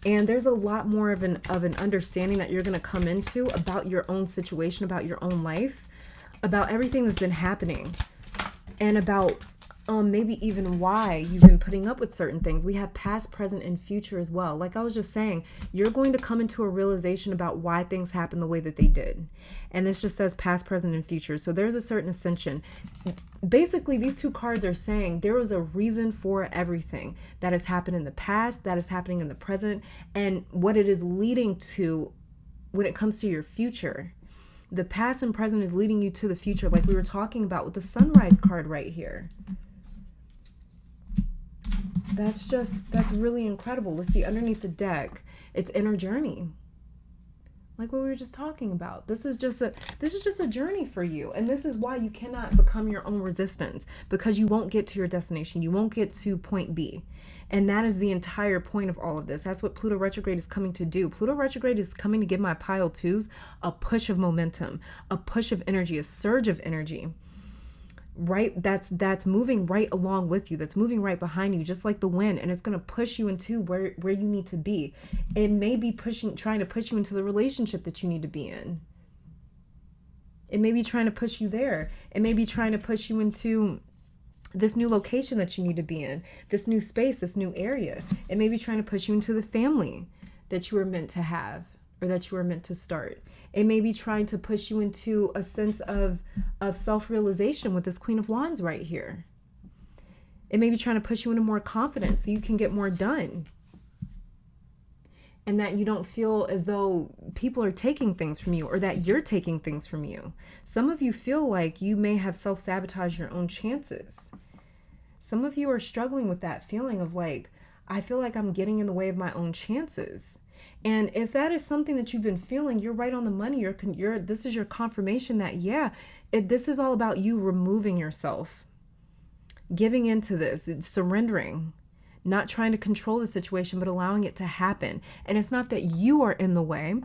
And there's a lot more of an understanding that you're going to come into about your own situation, about your own life, about everything that's been happening, and about maybe even why you've been putting up with certain things. We have past, present, and future as well. Like I was just saying, you're going to come into a realization about why things happen the way that they did. And this just says past, present, and future. So there's a certain ascension. Basically, these two cards are saying there was a reason for everything that has happened in the past, that is happening in the present, and what it is leading to when it comes to your future. The past and present is leading you to the future, like we were talking about with the Sunrise card right here. That's really incredible. Let's see underneath the deck. It's inner journey. Like what we were just talking about. This is just a journey for you. And this is why you cannot become your own resistance, because you won't get to your destination. You won't get to point B. And that is the entire point of all of this. That's what Pluto retrograde is coming to do. Pluto retrograde is coming to give my pile twos a push of momentum, a push of energy, a surge of energy. Right, that's moving right along with you, that's moving right behind you, just like the wind, and it's going to push you into where you need to be. It may be trying to push you into the relationship that you need to be in. It may be trying to push you there. It may be trying to push you into this new location that you need to be in, this new space, this new area. It may be trying to push you into the family that you were meant to have, or that you were meant to start. It may be trying to push you into a sense of self-realization with this Queen of Wands right here. It may be trying to push you into more confidence so you can get more done. And that you don't feel as though people are taking things from you, or that you're taking things from you. Some of you feel like you may have self-sabotaged your own chances. Some of you are struggling with that feeling of like, I feel like I'm getting in the way of my own chances. And if that is something that you've been feeling, you're right on the money. This is your confirmation that, this is all about you removing yourself, giving into this, surrendering, not trying to control the situation, but allowing it to happen. And it's not that you are in the way,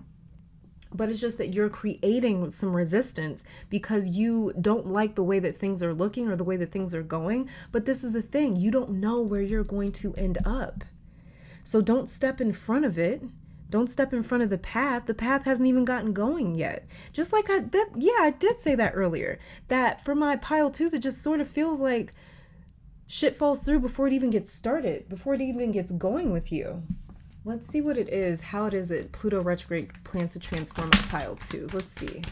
but it's just that you're creating some resistance because you don't like the way that things are looking or the way that things are going. But this is the thing. You don't know where you're going to end up. So don't step in front of it. Don't step in front of the path. The path hasn't even gotten going yet. Just like I did say that earlier. That for my pile twos, it just sort of feels like shit falls through before it even gets started, before it even gets going with you. Let's see what it is, how it is that Pluto retrograde plans to transform our pile twos. Let's see.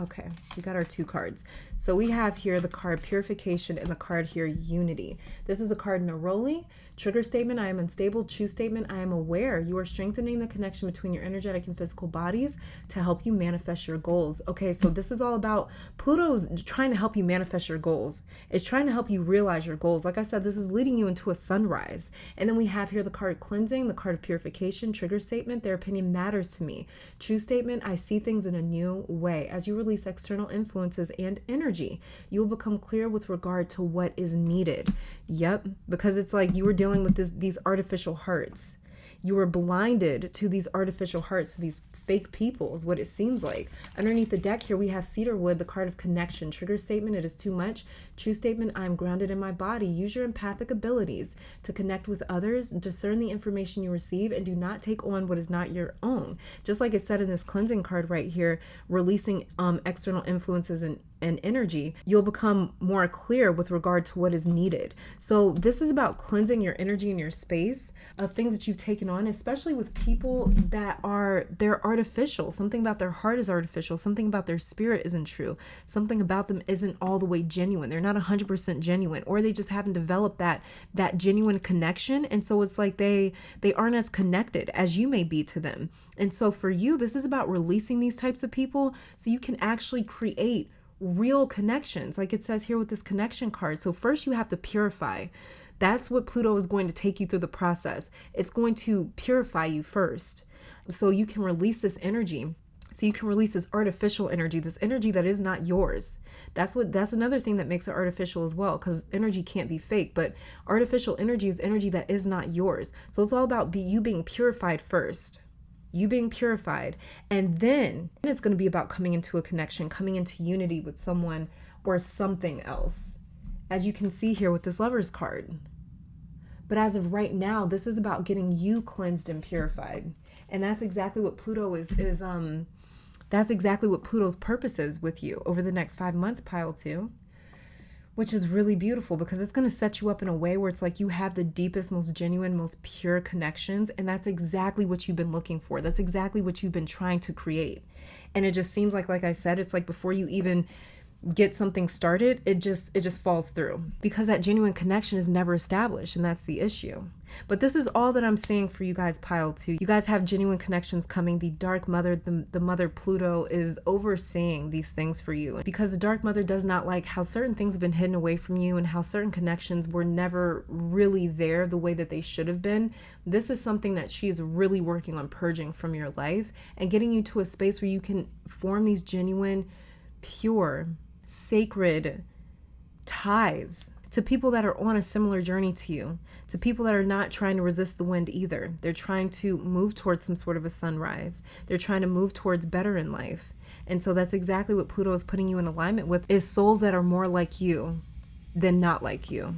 Okay, we got our two cards. So we have here the card Purification and the card here Unity. This is the card Neroli. Trigger statement, I am unstable. True statement, I am aware. You are strengthening the connection between your energetic and physical bodies to help you manifest your goals. Okay, so this is all about Pluto's trying to help you manifest your goals. It's trying to help you realize your goals. Like I said, this is leading you into a sunrise. And then we have here the card Cleansing, the card of Purification. Trigger statement, their opinion matters to me. True statement, I see things in a new way. As you release external influences and energy, you will become clear with regard to what is needed. Yep, because it's like you were dealing with these artificial hearts. You were blinded to these artificial hearts, to these fake people is what it seems like. Underneath the deck here, we have Cedarwood, the card of connection. Trigger statement, it is too much. True statement, I am grounded in my body. Use your empathic abilities to connect with others, discern the information you receive, and do not take on what is not your own. Just like it said in this cleansing card right here, releasing external influences and energy, you'll become more clear with regard to what is needed. So this is about cleansing your energy and your space of things that you've taken on, especially with people that they're artificial. Something about their heart is artificial. Something about their spirit isn't true. Something about them isn't all the way genuine. They're not 100% genuine, or they just haven't developed that genuine connection. And so it's like they aren't as connected as you may be to them. And so for you, this is about releasing these types of people so you can actually create real connections, like it says here with this connection card. So first you have to purify. That's what Pluto is going to take you through the process. It's going to purify you first so you can release this energy. So you can release this artificial energy, this energy that is not yours. That's another thing that makes it artificial as well, because energy can't be fake, but artificial energy is energy that is not yours. So it's all about you being purified first. You being purified, and then it's going to be about coming into a connection, coming into unity with someone or something else, as you can see here with this Lover's card. But as of right now, this is about getting you cleansed and purified, and that's exactly what Pluto that's exactly what Pluto's purpose is with you over the next 5 months, pile 2. Which is really beautiful, because it's going to set you up in a way where it's like you have the deepest, most genuine, most pure connections. And that's exactly what you've been looking for. That's exactly what you've been trying to create. And it just seems like I said, it's like before you even get something started, it just falls through, because that genuine connection is never established, and that's the issue. But this is all that I'm seeing for you guys, pile 2. You guys have genuine connections coming. The dark mother, the mother Pluto, is overseeing these things for you, because the dark mother does not like how certain things have been hidden away from you and how certain connections were never really there the way that they should have been. This is something that she is really working on purging from your life and getting you to a space where you can form these genuine, pure, sacred ties to people that are on a similar journey to you, to people that are not trying to resist the wind either. They're trying to move towards some sort of a sunrise. They're trying to move towards better in life. And so that's exactly what Pluto is putting you in alignment with, is souls that are more like you than not like you.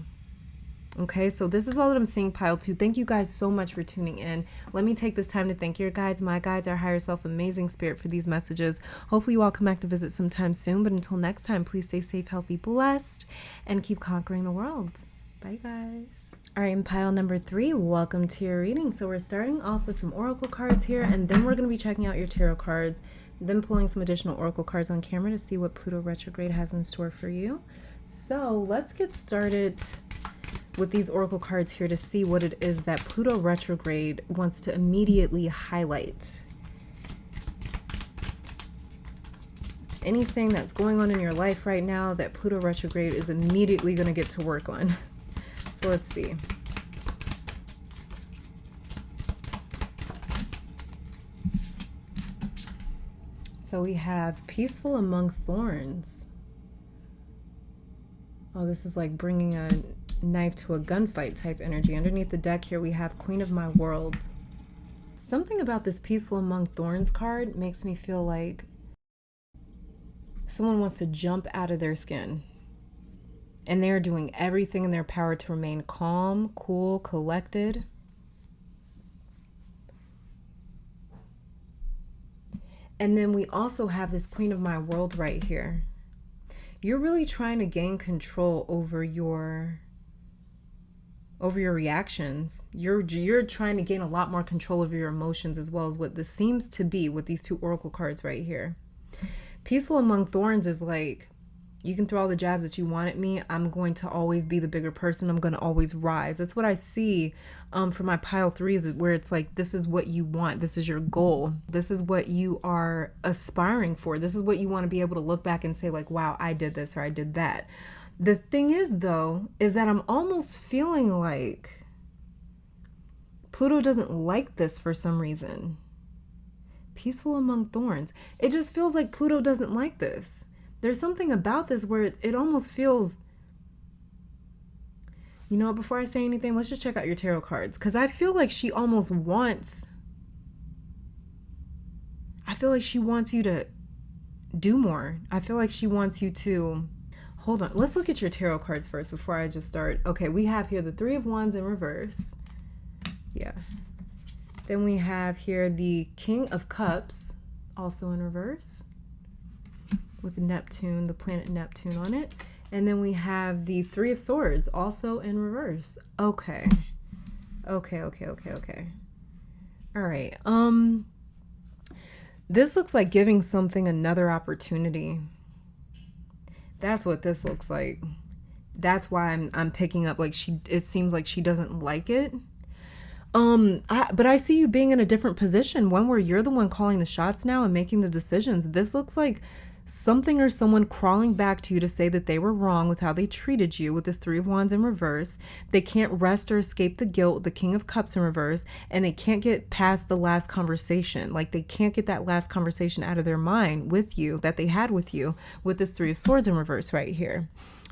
Okay, so this is all that I'm seeing, pile 2. Thank you guys so much for tuning in. Let me take this time to thank your guides, my guides, our higher self, amazing spirit, for these messages. Hopefully you all come back to visit sometime soon. But until next time, please stay safe, healthy, blessed, and keep conquering the world. Bye, guys. All right, in pile number 3, welcome to your reading. So we're starting off with some oracle cards here, and then we're going to be checking out your tarot cards, then pulling some additional oracle cards on camera to see what Pluto retrograde has in store for you. So let's get started with these oracle cards here to see what it is that Pluto retrograde wants to immediately highlight. Anything that's going on in your life right now that Pluto retrograde is immediately going to get to work on. So let's see. So we have peaceful among thorns. Oh, this is like bringing a knife to a gunfight type energy. Underneath the deck here, we have Queen of My World. Something about this peaceful among thorns card makes me feel like someone wants to jump out of their skin. And they're doing everything in their power to remain calm, cool, collected. And then we also have this Queen of My World right here. You're really trying to gain control over your reactions. You're trying to gain a lot more control over your emotions, as well as what this seems to be with these 2 oracle cards right here. Peaceful among thorns is like, you can throw all the jabs that you want at me. I'm going to always be the bigger person. I'm going to always rise. That's what I see for my pile 3s, where it's like, this is what you want. This is your goal. This is what you are aspiring for. This is what you want to be able to look back and say like, wow, I did this or I did that. The thing is, though, is that I'm almost feeling like Pluto doesn't like this for some reason. Peaceful among thorns. It just feels like Pluto doesn't like this. There's something about this where it almost feels... You know what, before I say anything, let's just check out your tarot cards. Because I feel like she almost wants... I feel like she wants you to do more. I feel like she wants you to... Hold on, let's look at your tarot cards first before I just start. Okay, we have here the 3 of Wands in reverse. Yeah. Then we have here the King of Cups, also in reverse, with Neptune, the planet Neptune on it. And then we have the 3 of Swords, also in reverse. Okay. Okay. All right. This looks like giving something another opportunity. That's what this looks like. That's why I'm picking up like it seems like she doesn't like it. But I see you being in a different position, one where you're the one calling the shots now and making the decisions. This looks like something or someone crawling back to you to say that they were wrong with how they treated you with this Three of Wands in reverse. They can't rest or escape the guilt, the King of Cups in reverse, and they can't get past the last conversation. Like they can't get that last conversation out of their mind with you that they had with you with this Three of Swords in reverse right here.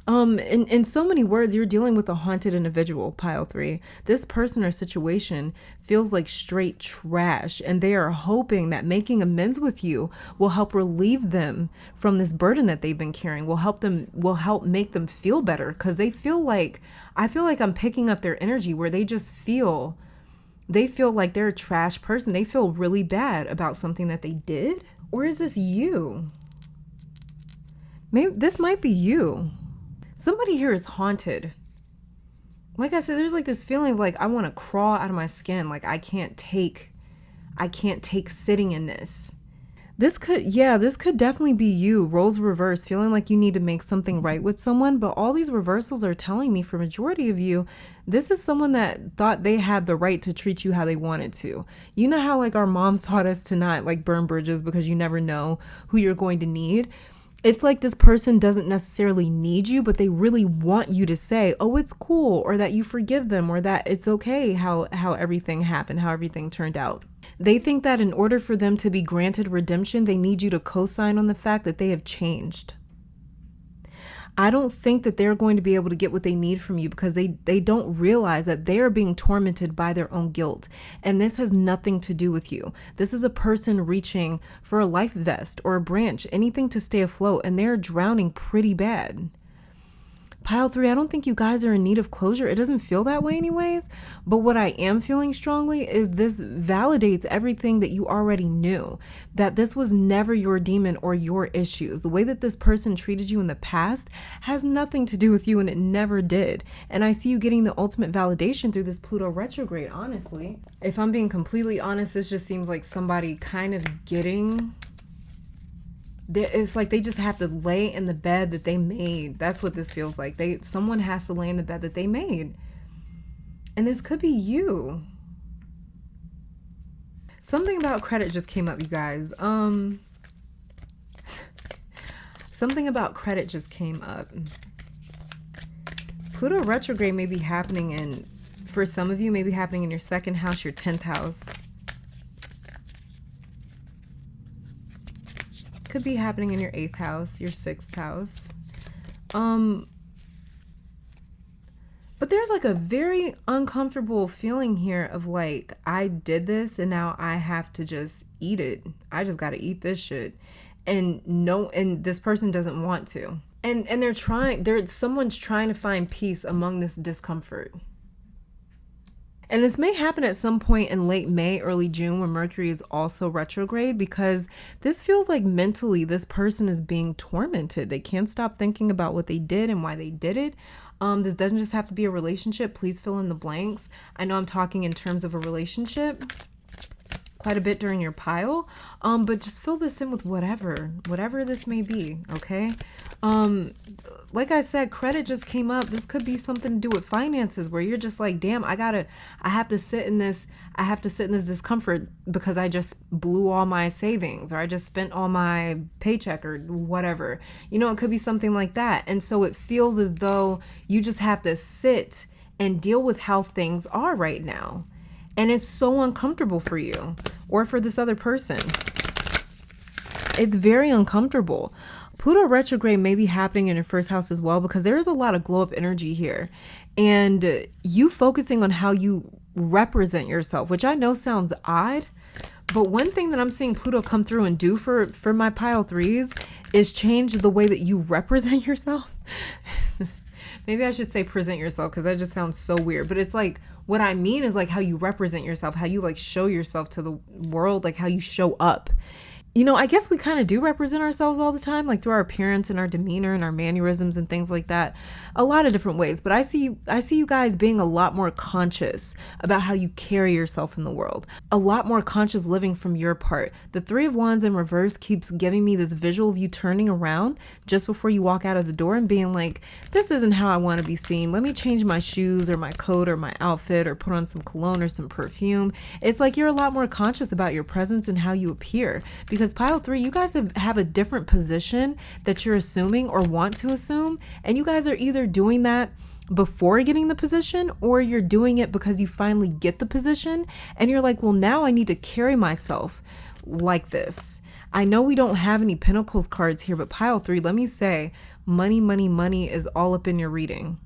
In so many words, you're dealing with a haunted individual, pile 3. This person or situation feels like straight trash, and they are hoping that making amends with you will help relieve them from this burden that they've been carrying, will help make them feel better, because I feel like I'm picking up their energy where they feel like they're a trash person. They feel really bad about something that they did. Or is this you? Maybe this might be you. Somebody here is haunted. Like I said, there's like this feeling of like I want to crawl out of my skin. Like I can't take sitting in this. This could definitely be you, roles reverse, feeling like you need to make something right with someone. But all these reversals are telling me for majority of you, this is someone that thought they had the right to treat you how they wanted to. You know how like our moms taught us to not like burn bridges because you never know who you're going to need. It's like this person doesn't necessarily need you, but they really want you to say, oh, it's cool, or that you forgive them, or that it's okay how everything happened, how everything turned out. They think that in order for them to be granted redemption, they need you to co-sign on the fact that they have changed. I don't think that they're going to be able to get what they need from you because they don't realize that they are being tormented by their own guilt. And this has nothing to do with you. This is a person reaching for a life vest or a branch, anything to stay afloat, and they're drowning pretty bad. Pile 3, I don't think you guys are in need of closure. It doesn't feel that way anyways. But what I am feeling strongly is this validates everything that you already knew. That this was never your demon or your issues. The way that this person treated you in the past has nothing to do with you, and it never did. And I see you getting the ultimate validation through this Pluto retrograde, honestly. If I'm being completely honest, this just seems like somebody kind of getting... It's like they just have to lay in the bed that they made. That's what this feels like. Someone has to lay in the bed that they made. And this could be you. Something about credit just came up, you guys. Something about credit just came up. Pluto retrograde may be happening for some of you, maybe happening in your 2nd house, your 10th house. Could be happening in your 8th house, your 6th house. But there's like a very uncomfortable feeling here of like, I did this and now I have to just eat it. I just got to eat this shit. And this person doesn't want to. And someone's trying to find peace among this discomfort. And this may happen at some point in late May, early June, when Mercury is also retrograde, because this feels like mentally this person is being tormented. They can't stop thinking about what they did and why they did it. This doesn't just have to be a relationship. Please fill in the blanks. I know I'm talking in terms of a relationship quite a bit during your pile, but just fill this in with whatever this may be, okay? Like I said, credit just came up. This could be something to do with finances where you're just like, damn, I have to sit in this discomfort because I just blew all my savings, or I just spent all my paycheck, or whatever. You know, it could be something like that. And so it feels as though you just have to sit and deal with how things are right now. And it's so uncomfortable for you or for this other person. It's very uncomfortable. Pluto retrograde may be happening in your 1st house as well, because there is a lot of glow up energy here. And you focusing on how you represent yourself, which I know sounds odd, but one thing that I'm seeing Pluto come through and do for my pile 3s is change the way that you represent yourself. Maybe I should say present yourself, because that just sounds so weird. But it's like, what I mean is like how you represent yourself, how you like show yourself to the world, like how you show up. you know, I guess we kind of do represent ourselves all the time, like through our appearance and our demeanor and our mannerisms and things like that, a lot of different ways. But I see you guys being a lot more conscious about how you carry yourself in the world, a lot more conscious living from your part. The Three of Wands in reverse keeps giving me this visual of you turning around just before you walk out of the door and being like, this isn't how I want to be seen. Let me change my shoes or my coat or my outfit or put on some cologne or some perfume. It's like you're a lot more conscious about your presence and how you appear. Because pile 3, you guys have a different position that you're assuming or want to assume. And you guys are either doing that before getting the position, or you're doing it because you finally get the position. And you're like, well, now I need to carry myself like this. I know we don't have any Pentacles cards here, but pile 3, let me say, money, money, money is all up in your reading.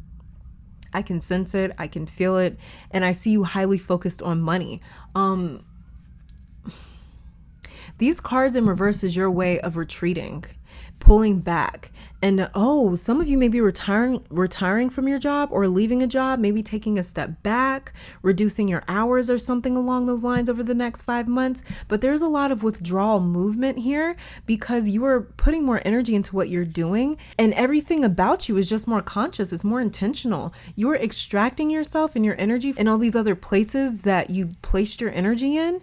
I can sense it. I can feel it. And I see you highly focused on money. These cards in reverse is your way of retreating, pulling back. And some of you may be retiring from your job or leaving a job, maybe taking a step back, reducing your hours or something along those lines over the next 5 months. But there's a lot of withdrawal movement here because you are putting more energy into what you're doing, and everything about you is just more conscious. It's more intentional. You are extracting yourself and your energy in all these other places that you placed your energy in.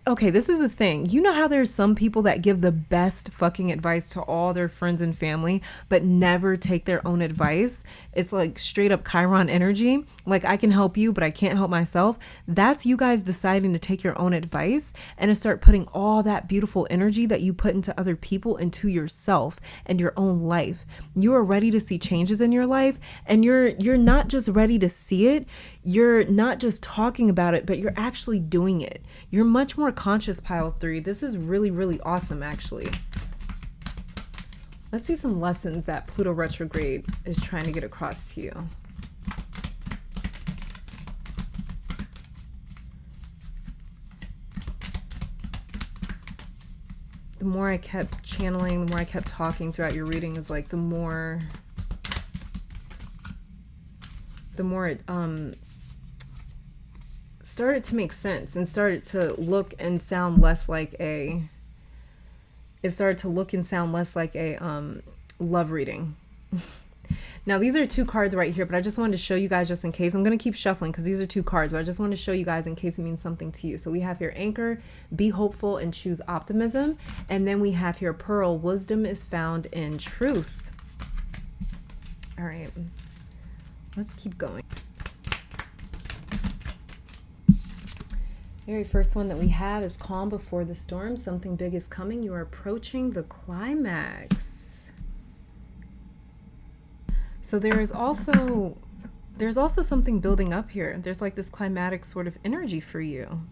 Okay, this is the thing. You know how there's some people that give the best fucking advice to all their friends and family, but never take their own advice? It's like straight up Chiron energy. Like, I can help you, but I can't help myself. That's you guys deciding to take your own advice and to start putting all that beautiful energy that you put into other people into yourself and your own life. You are ready to see changes in your life, and you're not just ready to see it. You're not just talking about it, but you're actually doing it. You're much more conscious, pile 3. This is really, really awesome, actually. Let's see some lessons that Pluto Retrograde is trying to get across to you. The more I kept channeling, the more I kept talking throughout your reading, is like the more it started to make sense and started to look and sound less like a love reading. Now, these are 2 cards right here, but I just wanted to show you guys just in case. I'm going to keep shuffling because these are 2 cards, but I just want to show you guys in case it means something to you. So we have here Anchor, be hopeful and choose optimism. And then we have here Pearl, wisdom is found in truth. All right, let's keep going. Very first one that we have is calm before the storm. Something big is coming. You are approaching the climax. So there's also something building up here. There's like this climatic sort of energy for you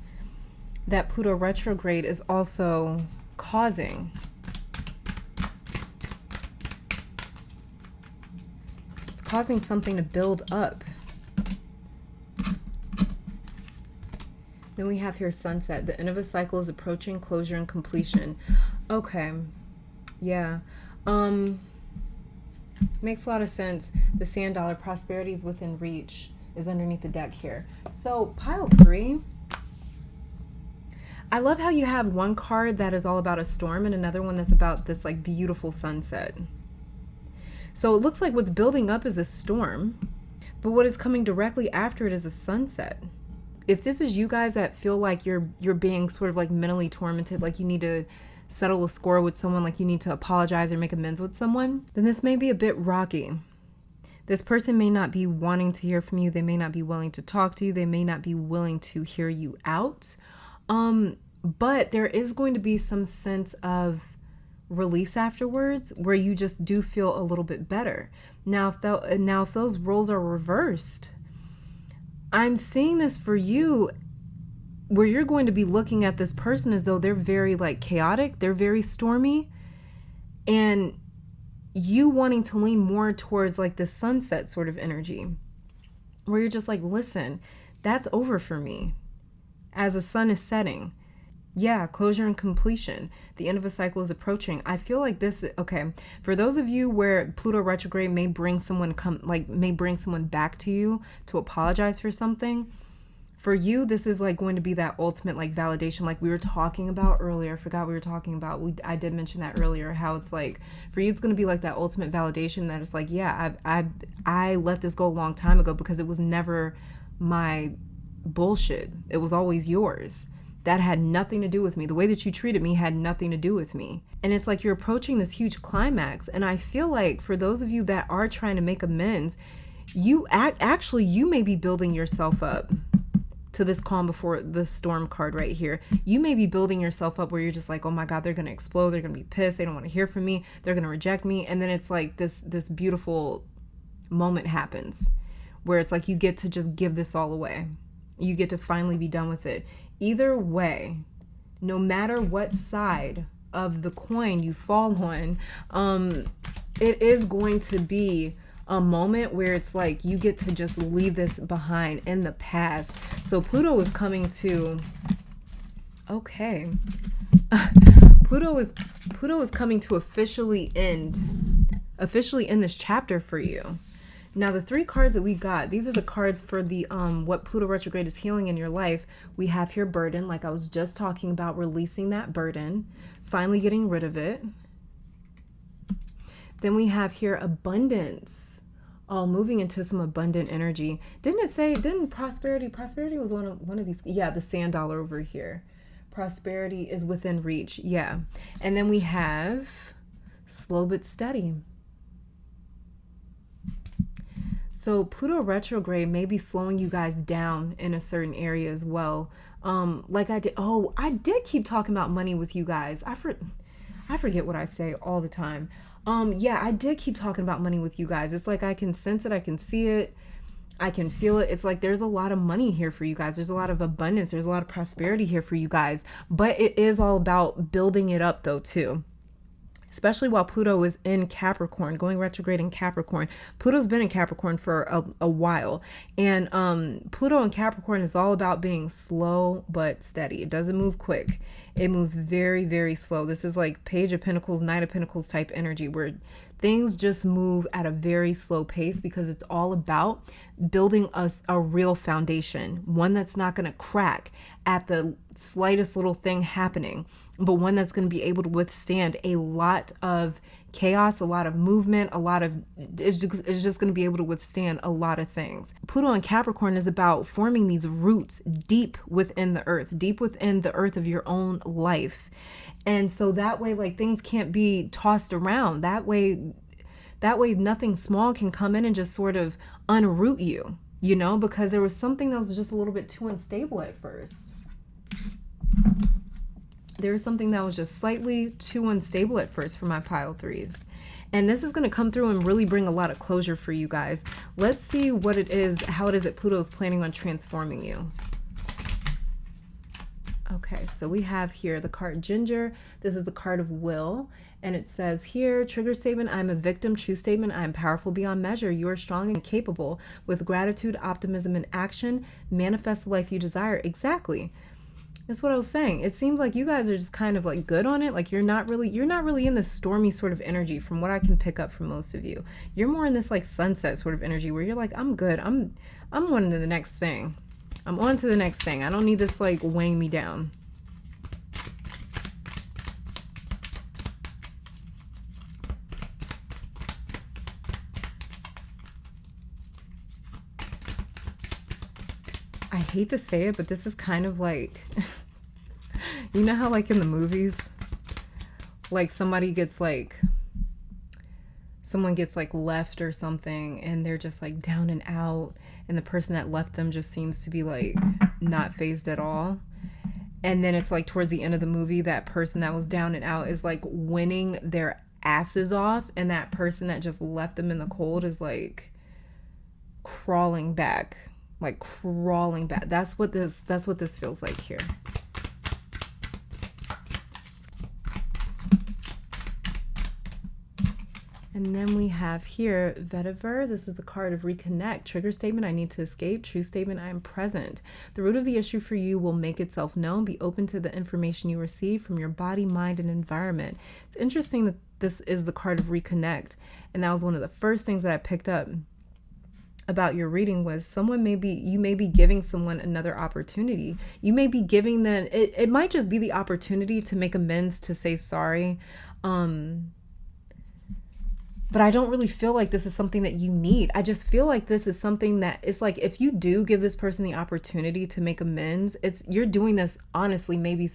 that Pluto retrograde is also causing. It's causing something to build up. Then we have here sunset. The end of a cycle is approaching, closure and completion. Okay. Yeah. Makes a lot of sense. The sand dollar, prosperity is within reach, is underneath the deck here. So pile 3. I love how you have one card that is all about a storm and another one that's about this like beautiful sunset. So it looks like what's building up is a storm, but what is coming directly after it is a sunset. If this is you guys that feel like you're being sort of like mentally tormented, like you need to settle a score with someone, like you need to apologize or make amends with someone, then this may be a bit rocky. This person may not be wanting to hear from you. They may not be willing to talk to you. They may not be willing to hear you out. But there is going to be some sense of release afterwards where you just do feel a little bit better. Now, if those roles are reversed, I'm seeing this for you where you're going to be looking at this person as though they're very like chaotic, they're very stormy, and you wanting to lean more towards like the sunset sort of energy where you're just like, listen, that's over for me as the sun is setting. Yeah, closure and completion. The end of a cycle is approaching. I feel like this, okay, for those of you where Pluto retrograde may bring someone back to you to apologize for something, For you, this is like going to be that ultimate like validation, like we were talking about earlier. I forgot we were talking about. I did mention that earlier. How it's like for you, it's going to be like that ultimate validation that it's like, yeah, I let this go a long time ago because it was never my bullshit. It was always yours. That had nothing to do with me. The way that you treated me had nothing to do with me. And it's like you're approaching this huge climax. And I feel like for those of you that are trying to make amends, you may be building yourself up to this calm before the storm card right here. You may be building yourself up where you're just like, oh my God, they're going to explode. They're going to be pissed. They don't want to hear from me. They're going to reject me. And then it's like this beautiful moment happens where it's like you get to just give this all away. You get to finally be done with it. Either way, no matter what side of the coin you fall on, it is going to be a moment where it's like you get to just leave this behind in the past. So Pluto is coming to, okay. Pluto is coming to officially end this chapter for you. Now, the 3 cards that we got, these are the cards for the what Pluto retrograde is healing in your life. We have here burden, like I was just talking about, releasing that burden, finally getting rid of it. Then we have here abundance, moving into some abundant energy. Didn't prosperity was one of these, yeah, the sand dollar over here. Prosperity is within reach, yeah. And then we have slow but steady. So Pluto retrograde may be slowing you guys down in a certain area as well. Like I did keep talking about money with you guys. I forget what I say all the time. Yeah, I did keep talking about money with you guys. It's like I can sense it, I can see it, I can feel it. It's like there's a lot of money here for you guys. There's a lot of abundance. There's a lot of prosperity here for you guys. But it is all about building it up though too. Especially while Pluto is in Capricorn, going retrograde in Capricorn. Pluto's been in Capricorn for a while. And Pluto in Capricorn is all about being slow but steady. It doesn't move quick. It moves very, very slow. This is like Page of Pentacles, Knight of Pentacles type energy where things just move at a very slow pace because it's all about building us a real foundation, one that's not going to crack at the slightest little thing happening, but one that's going to be able to withstand a lot of chaos, a lot of movement, it's just going to be able to withstand a lot of things. Pluto in Capricorn is about forming these roots deep within the earth of your own life. And so that way, like, things can't be tossed around. That way nothing small can come in and just sort of unroot you, because there was something that was just a little bit too unstable at first. There was something that was just slightly too unstable at first for my pile 3s. And this is going to come through and really bring a lot of closure for you guys. Let's see how it is that Pluto is planning on transforming you. Okay, so we have here the card Ginger. This is the card of will. And it says here, trigger statement, I'm a victim. True statement, I am powerful beyond measure. You are strong and capable. With gratitude, optimism, and action, manifest the life you desire. Exactly. That's what I was saying. It seems like you guys are just kind of like good on it. Like you're not really in this stormy sort of energy from what I can pick up from most of you. You're more in this like sunset sort of energy where you're like, I'm good. I'm on to the next thing. I'm on to the next thing. I don't need this like weighing me down. I hate to say it, but this is kind of like, you know how like in the movies, like someone gets like left or something and they're just like down and out, and the person that left them just seems to be like not phased at all. And then it's like towards the end of the movie, that person that was down and out is like winning their asses off, and that person that just left them in the cold is like crawling back. That's what this feels like here. And then we have here Vetiver. This is the card of reconnect. Trigger statement, I need to escape. True statement, I am present. The root of the issue for you will make itself known. Be open to the information you receive from your body, mind, and environment. It's interesting that this is the card of reconnect. And that was one of the first things that I picked up about your reading was you may be giving someone another opportunity. You may be giving them, it might just be the opportunity to make amends, to say sorry. But I don't really feel like this is something that you need. I just feel like this is something that it's like, if you do give this person the opportunity to make amends, you're doing this honestly, maybe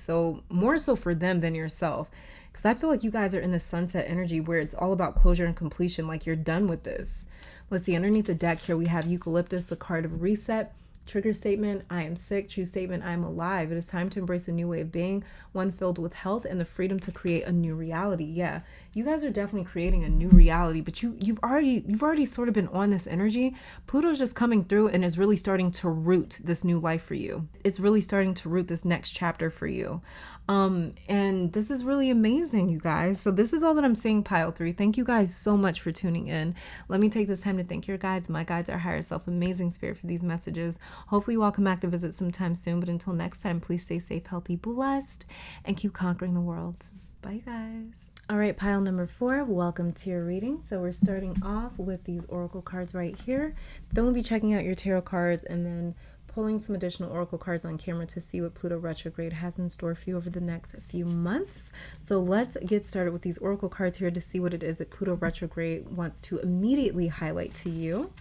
more so for them than yourself. Because I feel like you guys are in the sunset energy where it's all about closure and completion. Like, you're done with this. Let's see, underneath the deck here, we have Eucalyptus, the card of reset. Trigger statement, I am sick. True statement, I am alive. It is time to embrace a new way of being, one filled with health and the freedom to create a new reality. Yeah, you guys are definitely creating a new reality, but you've already sort of been on this energy. Pluto's just coming through and is really starting to root this new life for you. It's really starting to root this next chapter for you. And this is really amazing, you guys. So this is all that I'm saying, pile 3. Thank you guys so much for tuning in. Let me take this time to thank your guides, my guides, our higher self, amazing spirit, for these messages. Hopefully you all come back to visit sometime soon. But until next time, please stay safe, healthy, blessed, and keep conquering the world. Bye, guys. All right, pile number 4, welcome to your reading. So we're starting off with these oracle cards right here. Then we'll be checking out your tarot cards and then pulling some additional oracle cards on camera to see what Pluto retrograde has in store for you over the next few months. So let's get started with these oracle cards here to see what it is that Pluto retrograde wants to immediately highlight to you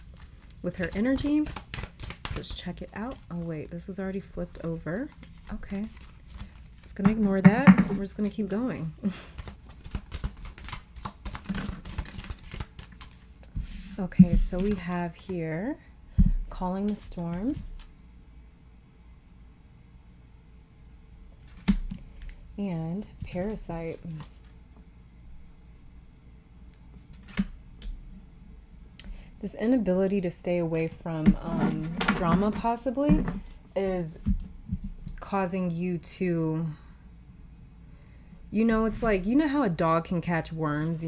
with her energy. Let's check it out. Oh wait, this was already flipped over. Okay, just gonna ignore that. We're just gonna keep going. Okay, so we have here calling the storm, and parasite. This inability to stay away from drama possibly is causing you to, it's like, how a dog can catch worms,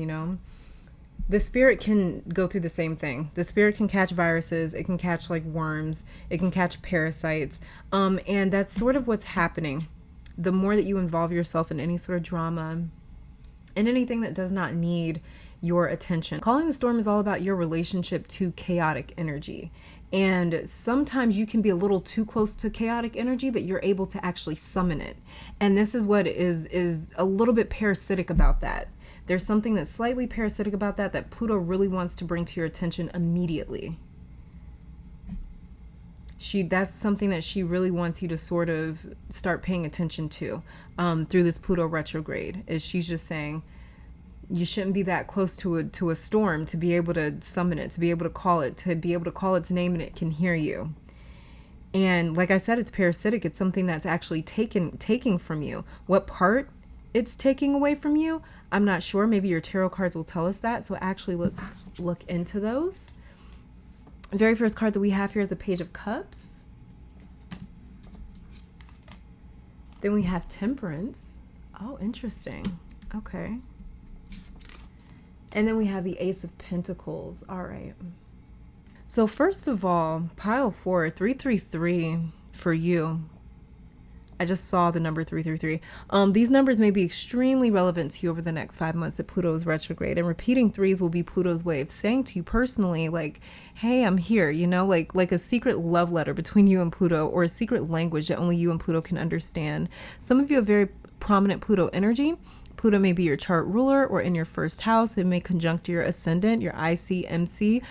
The spirit can go through the same thing. The spirit can catch viruses. It can catch like worms. It can catch parasites. And that's sort of what's happening. The more that you involve yourself in any sort of drama and anything that does not need your attention. Calling the storm is all about your relationship to chaotic energy. And sometimes you can be a little too close to chaotic energy that you're able to actually summon it. And this is what is a little bit parasitic about that. There's something that's slightly parasitic about that Pluto really wants to bring to your attention immediately. That's something that she really wants you to sort of start paying attention to through this Pluto retrograde. Is she's just saying, you shouldn't be that close to a storm to be able to summon it, to be able to call its name and it can hear you. And like I said, it's parasitic. It's something that's actually taking from you. What part it's taking away from you, I'm not sure. Maybe your tarot cards will tell us that. So actually, let's look into those. The very first card that we have here is a Page of Cups. Then we have Temperance. Oh, interesting. Okay. And then we have the Ace of Pentacles. All right. So first of all, pile 4, 333 for you. I just saw the number 333. These numbers may be extremely relevant to you over the next 5 months that Pluto is retrograde. And repeating 3s will be Pluto's way of saying to you personally, like, hey, I'm here, like a secret love letter between you and Pluto, or a secret language that only you and Pluto can understand. Some of you have very prominent Pluto energy. Pluto may be your chart ruler or in your first house. It may conjunct your ascendant, your IC,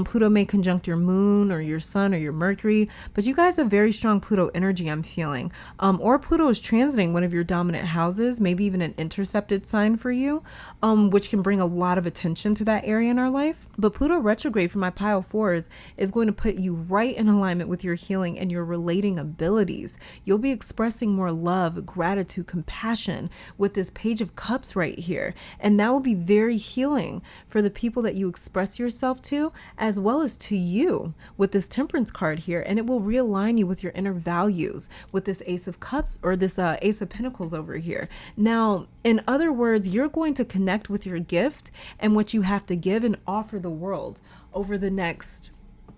Pluto may conjunct your moon or your sun or your Mercury. But you guys have very strong Pluto energy, I'm feeling. Or Pluto is transiting one of your dominant houses, maybe even an intercepted sign for you, which can bring a lot of attention to that area in our life. But Pluto retrograde for my pile 4s is going to put you right in alignment with your healing and your relating abilities. You'll be expressing more love, gratitude, compassion with this Page of Cups right here, and that will be very healing for the people that you express yourself to, as well as to you with this Temperance card here. And it will realign you with your inner values with this Ace of Cups, or this Ace of Pentacles over here. Now, in other words, you're going to connect with your gift and what you have to give and offer the world over the next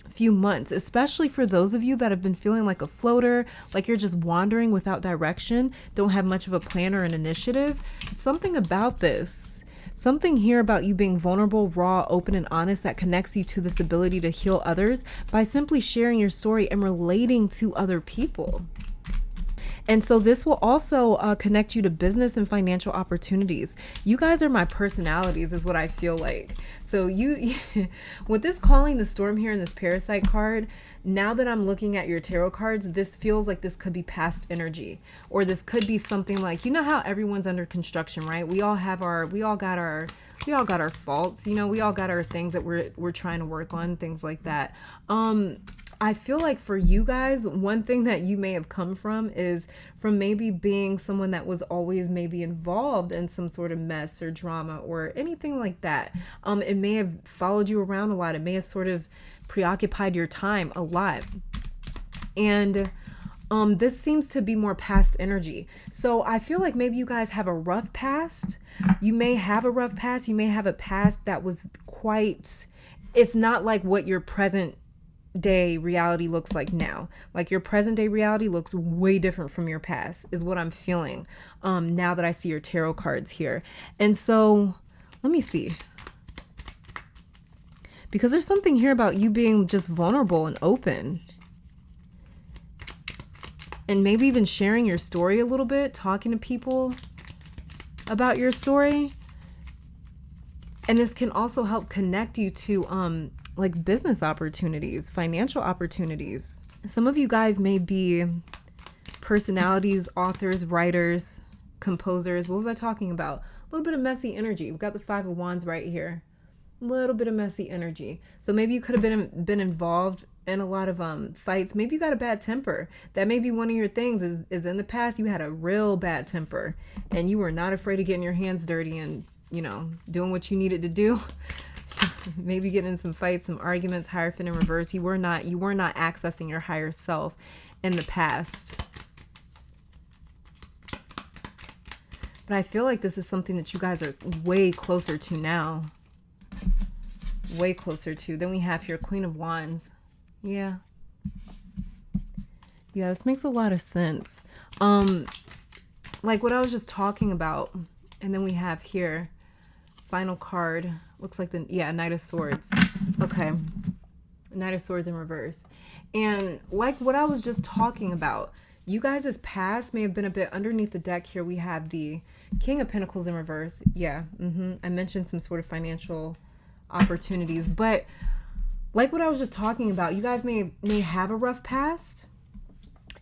few months, especially for those of you that have been feeling like a floater, like you're just wandering without direction, don't have much of a plan or an initiative. Something about this Something here about you being vulnerable, raw, open, and honest that connects you to this ability to heal others by simply sharing your story and relating to other people. And so this will also connect you to business and financial opportunities. You guys are my personalities is what I feel like. So you with this calling the storm here in this parasite card, now that I'm looking at your tarot cards, this feels like this could be past energy, or this could be something like, you know how everyone's under construction, right? We all got our faults, you know, we all got our things that we're trying to work on, things like that. I feel like for you guys, one thing that you may have come from is from maybe being someone that was always maybe involved in some sort of mess or drama or anything like that. It may have followed you around a lot. It may have sort of preoccupied your time a lot. And this seems to be more past energy. So I feel like maybe you guys have a rough past. You may have a rough past. You may have a past that was it's not like what your present day reality looks like now. Like your present day reality looks way different from your past is what I'm feeling now that I see your tarot cards here. And so let me see, because there's something here about you being just vulnerable and open, and maybe even sharing your story a little bit, talking to people about your story. And this can also help connect you to like business opportunities, financial opportunities. Some of you guys may be personalities, authors, writers, composers. What was I talking about? A little bit of messy energy. We've got the Five of Wands right here. A little bit of messy energy. So maybe you could have been involved in a lot of fights. Maybe you got a bad temper. That may be one of your things is in the past you had a real bad temper and you were not afraid of getting your hands dirty and, you know, doing what you needed to do. Maybe getting in some fights, some arguments, Hierophant in reverse. You were not accessing your higher self in the past. But I feel like this is something that you guys are way closer to now. Way closer to. Then we have here Queen of Wands. Yeah. Yeah, this makes a lot of sense. Like what I was just talking about. And then we have here, final card. Looks like Knight of Swords. Okay. Knight of Swords in reverse. And like what I was just talking about, you guys' past may have been a bit underneath the deck here. We have the King of Pentacles in reverse. Yeah. I mentioned some sort of financial opportunities, but like what I was just talking about, you guys may have a rough past.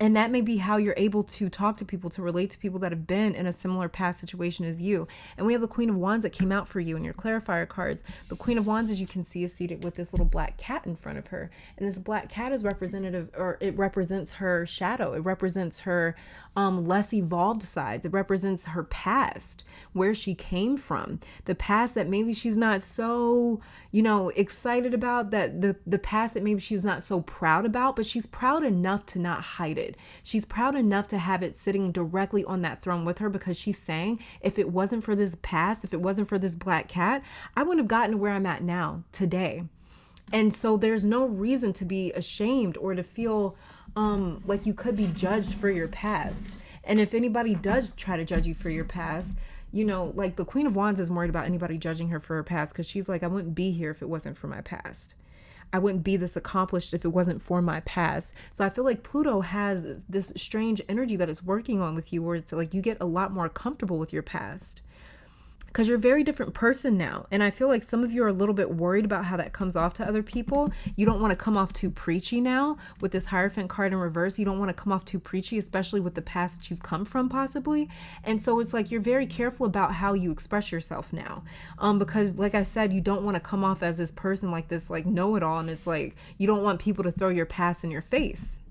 And that may be how you're able to talk to people, to relate to people that have been in a similar past situation as you. And we have the Queen of Wands that came out for you in your clarifier cards. The Queen of Wands, as you can see, is seated with this little black cat in front of her. And this black cat is representative, or it represents her shadow. It represents her less evolved sides. It represents her past, where she came from. The past that maybe she's not so, excited about, that the past that maybe she's not so proud about, but she's proud enough to not hide it. She's proud enough to have it sitting directly on that throne with her, because she's saying, if it wasn't for this past, if it wasn't for this black cat, I wouldn't have gotten to where I'm at now today. And so there's no reason to be ashamed or to feel like you could be judged for your past. And if anybody does try to judge you for your past, like the Queen of Wands isn't worried about anybody judging her for her past, because she's like, I wouldn't be here if it wasn't for my past. I wouldn't be this accomplished if it wasn't for my past. So I feel like Pluto has this strange energy that it's working on with you, where it's like you get a lot more comfortable with your past, because you're a very different person now. And I feel like some of you are a little bit worried about how that comes off to other people. You don't want to come off too preachy now with this Hierophant card in reverse. You don't want to come off too preachy, especially with the past that you've come from possibly. And so it's like you're very careful about how you express yourself now. Because like I said, you don't want to come off as this person like this, like know-it-all. And it's like, you don't want people to throw your past in your face,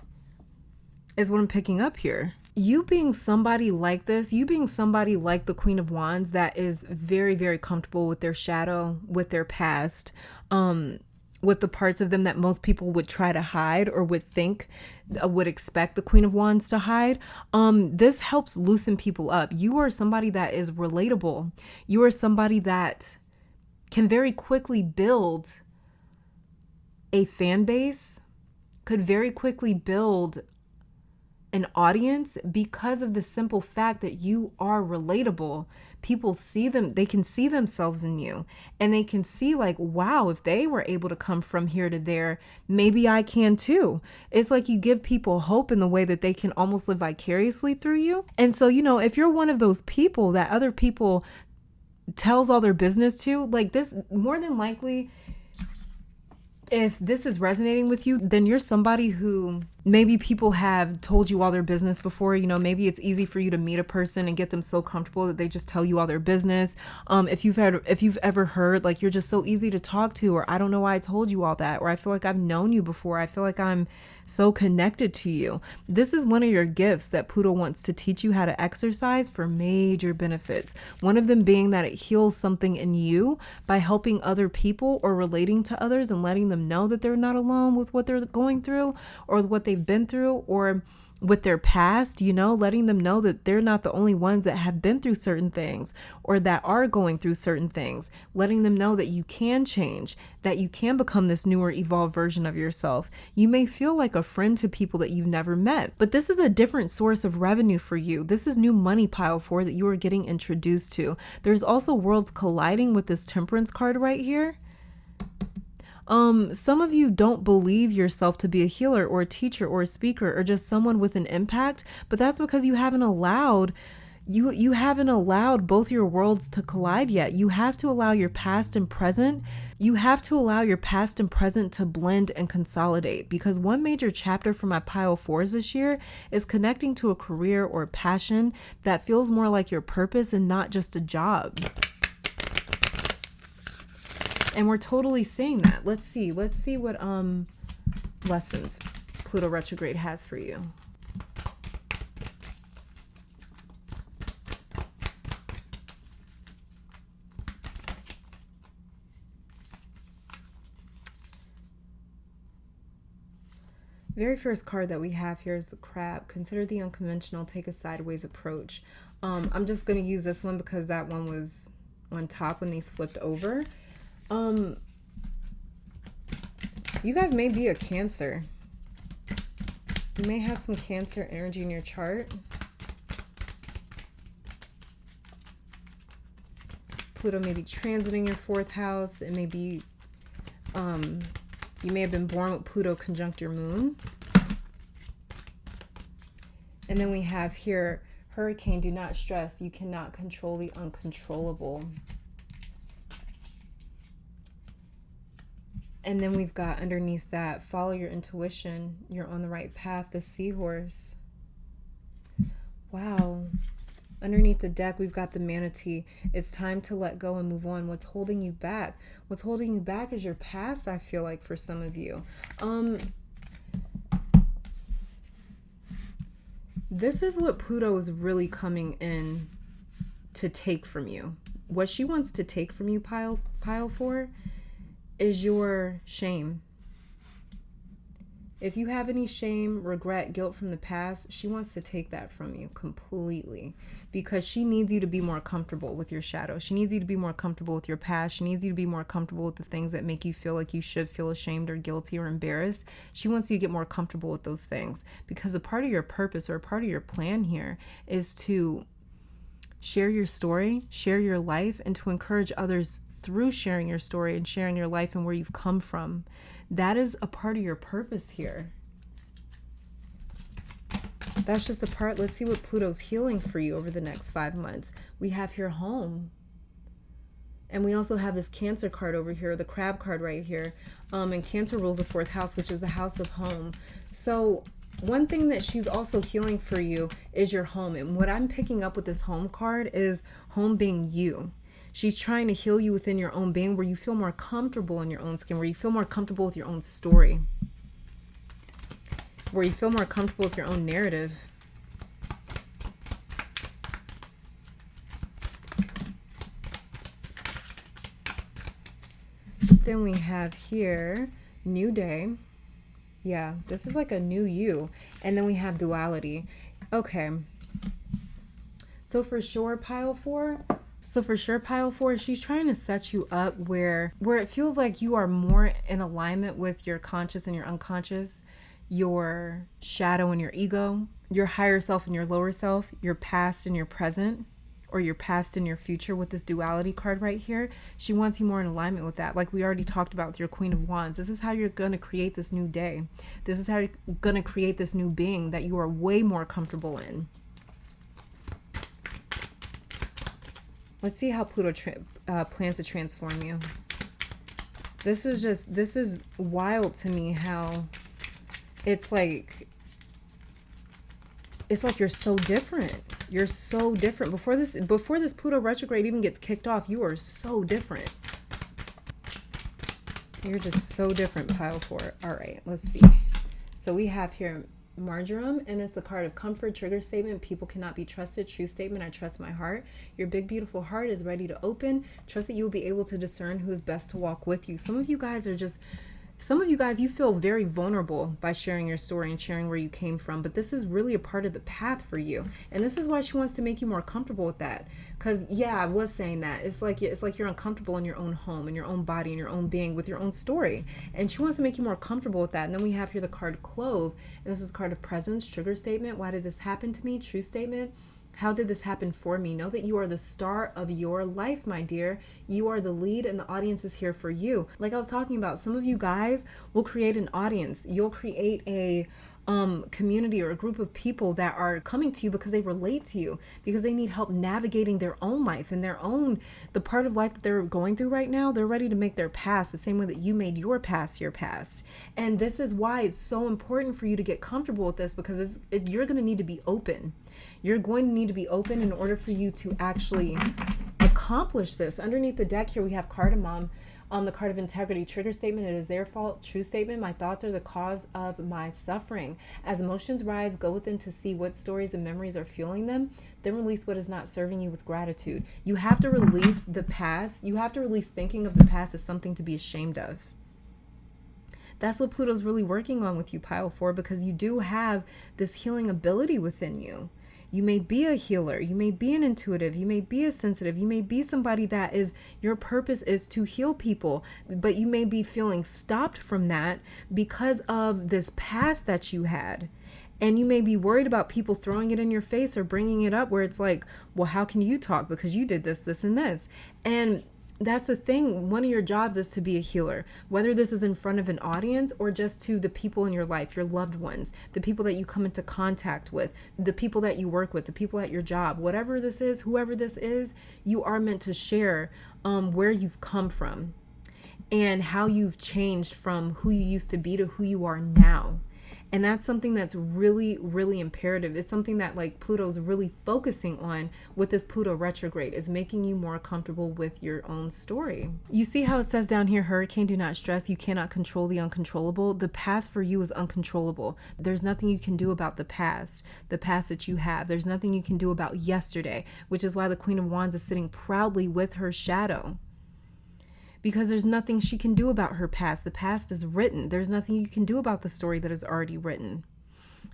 is what I'm picking up here. You being somebody like this, you being somebody like the Queen of Wands that is very, very comfortable with their shadow, with their past, with the parts of them that most people would try to hide or would expect the Queen of Wands to hide. This helps loosen people up. You are somebody that is relatable. You are somebody that can very quickly build a fan base, could very quickly build an audience because of the simple fact that you are relatable. People see them, they can see themselves in you, and they can see like, wow, if they were able to come from here to there, maybe I can too. It's like you give people hope in the way that they can almost live vicariously through you. And so, you know, if you're one of those people that other people tells all their business to, like this, more than likely, if this is resonating with you, then you're somebody who maybe people have told you all their business before. You know, maybe it's easy for you to meet a person and get them so comfortable that they just tell you all their business. If you've ever heard like you're just so easy to talk to, or I don't know why I told you all that, or I feel like I've known you before, I feel like I'm so connected to you. This is one of your gifts that Pluto wants to teach you how to exercise for major benefits. One of them being that it heals something in you by helping other people or relating to others and letting them know that they're not alone with what they're going through or what they've been through or with their past, you know, letting them know that they're not the only ones that have been through certain things or that are going through certain things, letting them know that you can change, that you can become this newer, evolved version of yourself. You may feel like a friend to people that you've never met, but this is a different source of revenue for you. This is new money pile 4 that you are getting introduced to. There's also worlds colliding with this Temperance card right here. Some of you don't believe yourself to be a healer or a teacher or a speaker or just someone with an impact, but that's because you haven't allowed both your worlds to collide yet. You have to allow your past and present. You have to allow your past and present to blend and consolidate, because one major chapter for my pile 4s this year is connecting to a career or a passion that feels more like your purpose and not just a job. And we're totally seeing that. Let's see what lessons Pluto retrograde has for you. Very first card that we have here is the Crab. Consider the unconventional, take a sideways approach. I'm just going to use this one because that one was on top when these flipped over. You guys may be a Cancer. You may have some Cancer energy in your chart. Pluto may be transiting your 4th house. It may be, you may have been born with Pluto conjunct your moon. And then we have here, Hurricane, do not stress. You cannot control the uncontrollable. And then we've got underneath that, follow your intuition. You're on the right path, the Seahorse. Wow. Underneath the deck, we've got the Manatee. It's time to let go and move on. What's holding you back? What's holding you back is your past, I feel like, for some of you. This is what Pluto is really coming in to take from you. What she wants to take from you, pile 4, is your shame. If you have any shame, regret, guilt from the past, she wants to take that from you completely, because she needs you to be more comfortable with your shadow. She needs you to be more comfortable with your past. She needs you to be more comfortable with the things that make you feel like you should feel ashamed or guilty or embarrassed. She wants you to get more comfortable with those things, because a part of your purpose or a part of your plan here is to share your story, share your life, and to encourage others through sharing your story and sharing your life and where you've come from. That is a part of your purpose here. That's just a part. Let's see what Pluto's healing for you over the next 5 months. We have here home. And we also have this Cancer card over here, the Crab card right here. And Cancer rules the 4th house, which is the house of home. So one thing that she's also healing for you is your home. And what I'm picking up with this home card is home being you. She's trying to heal you within your own being, where you feel more comfortable in your own skin, where you feel more comfortable with your own story, where you feel more comfortable with your own narrative. Then we have here, new day. Yeah, this is like a new you. And then we have duality. Okay. So for sure, pile 4, she's trying to set you up where it feels like you are more in alignment with your conscious and your unconscious, your shadow and your ego. your higher self and your lower self, your past and your present, or your past and your future with this duality card right here. She wants you more in alignment with that. Like we already talked about with your Queen of Wands. This is how you're going to create this new day. This is how you're going to create this new being that you are way more comfortable in. Let's see how Pluto plans to transform you. This is wild to me how it's like you're so different. You're so different. Before this Pluto retrograde even gets kicked off, you are so different. You're just so different, pile 4. All right, let's see. So we have here Marjoram, and it's the card of comfort, trigger statement. People cannot be trusted. True statement. I trust my heart. Your big, beautiful heart is ready to open. Trust that you will be able to discern who is best to walk with you. Some of you guys, you feel very vulnerable by sharing your story and sharing where you came from, but this is really a part of the path for you. And this is why she wants to make you more comfortable with that. Because, yeah, I was saying that. It's like you're uncomfortable in your own home, in your own body, in your own being, with your own story. And she wants to make you more comfortable with that. And then we have here the card Clove. And this is a card of presence, trigger statement. Why did this happen to me? True statement. How did this happen for me? Know that you are the star of your life, my dear. You are the lead and the audience is here for you. Like I was talking about, some of you guys will create an audience. You'll create a community or a group of people that are coming to you because they relate to you, because they need help navigating their own life and the part of life that they're going through right now. They're ready to make their past the same way that you made your past your past. And this is why it's so important for you to get comfortable with this, because you're going to need to be open. You're going to need to be open in order for you to actually accomplish this. Underneath the deck here, we have Cardamom. On the card of integrity, trigger statement, it is their fault. True statement, my thoughts are the cause of my suffering. As emotions rise, go within to see what stories and memories are fueling them. Then release what is not serving you with gratitude. You have to release the past. You have to release thinking of the past as something to be ashamed of. That's what Pluto's really working on with you, pile 4, because you do have this healing ability within you. You may be a healer, you may be an intuitive, you may be a sensitive, you may be somebody that is, your purpose is to heal people, but you may be feeling stopped from that because of this past that you had. And you may be worried about people throwing it in your face or bringing it up where it's like, well, how can you talk because you did this, this, and this? And that's the thing. One of your jobs is to be a healer, whether this is in front of an audience or just to the people in your life, your loved ones, the people that you come into contact with, the people that you work with, the people at your job, whatever this is, whoever this is, you are meant to share where you've come from and how you've changed from who you used to be to who you are now. And that's something that's really, really imperative. It's something that like Pluto's really focusing on with this Pluto retrograde, is making you more comfortable with your own story. You see how it says down here, Hurricane, do not stress. You cannot control the uncontrollable. The past for you is uncontrollable. There's nothing you can do about the past that you have. There's nothing you can do about yesterday, which is why the Queen of Wands is sitting proudly with her shadow. Because there's nothing she can do about her past. The past is written. There's nothing you can do about the story that is already written.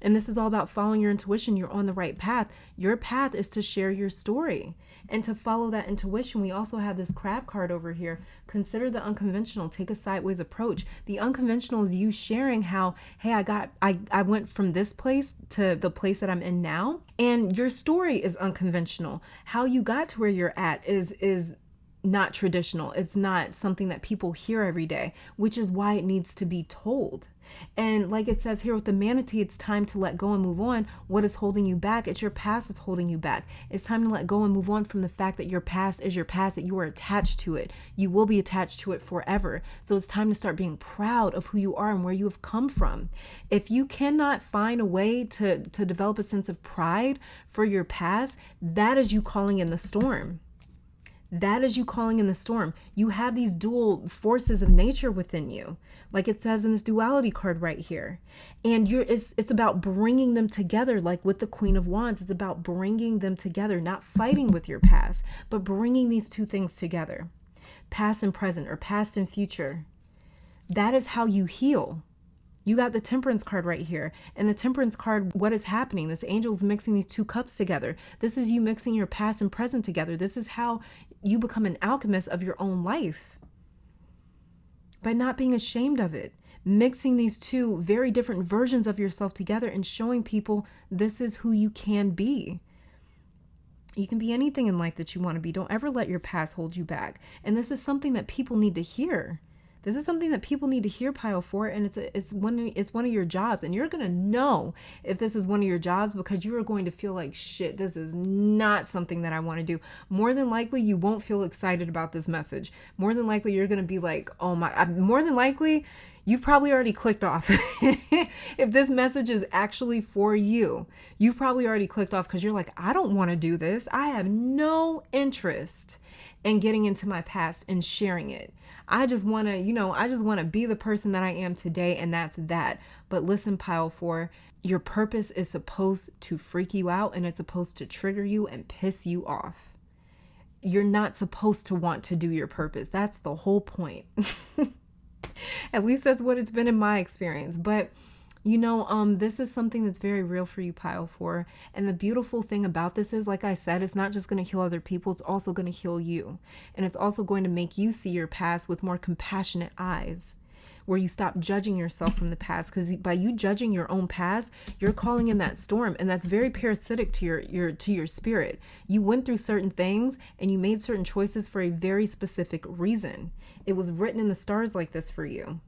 And this is all about following your intuition. You're on the right path. Your path is to share your story and to follow that intuition. We also have this crab card over here. Consider the unconventional. Take a sideways approach. The unconventional is you sharing how, hey, I went from this place to the place that I'm in now. And your story is unconventional. How you got to where you're at is not traditional. It's not something that people hear every day, which is why it needs to be told. And like it says here with the manatee, it's time to let go and move on. What is holding you back? It's your past that's holding you back. It's time to let go and move on from the fact that your past is your past, that you are attached to it. You will be attached to it forever. So it's time to start being proud of who you are and where you have come from. If you cannot find a way to develop a sense of pride for your past, that is you calling in the storm. That is you calling in the storm. You have these dual forces of nature within you, like it says in this duality card right here. And it's about bringing them together, like with the Queen of Wands. It's about bringing them together, not fighting with your past, but bringing these two things together, past and present, or past and future. That is how you heal. You got the Temperance card right here. And the Temperance card, what is happening? This angel's mixing these two cups together. This is you mixing your past and present together. This is how you become an alchemist of your own life. By not being ashamed of it. mixing these two very different versions of yourself together and showing people this is who you can be. You can be anything in life that you want to be. Don't ever let your past hold you back. And this is something that people need to hear. This is something that people need to hear, Pile 4, and it's one of your jobs. And you're going to know if this is one of your jobs because you are going to feel like, shit, this is not something that I want to do. More than likely, you won't feel excited about this message. More than likely, you're going to be like, oh my, more than likely, you've probably already clicked off. If this message is actually for you, you've probably already clicked off because you're like, I don't want to do this. I have no interest in getting into my past and sharing it. I just want to, be the person that I am today, and that's that. But listen, Pile 4, your purpose is supposed to freak you out, and it's supposed to trigger you and piss you off. You're not supposed to want to do your purpose. That's the whole point. At least that's what it's been in my experience. But this is something that's very real for you, Pile 4. And the beautiful thing about this is, like I said, it's not just going to heal other people. It's also going to heal you. And it's also going to make you see your past with more compassionate eyes, where you stop judging yourself from the past. Because by you judging your own past, you're calling in that storm. And that's very parasitic to your spirit. You went through certain things and you made certain choices for a very specific reason. It was written in the stars like this for you.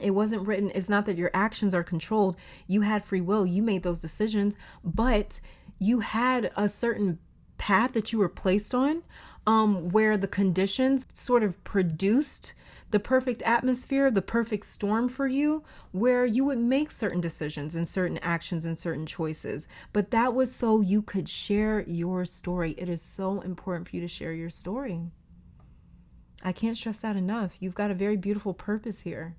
It wasn't written. It's not that your actions are controlled. You had free will. You made those decisions, but you had a certain path that you were placed on, where the conditions sort of produced the perfect atmosphere, the perfect storm for you, where you would make certain decisions and certain actions and certain choices. But that was so you could share your story. It is so important for you to share your story. I can't stress that enough. You've got a very beautiful purpose here.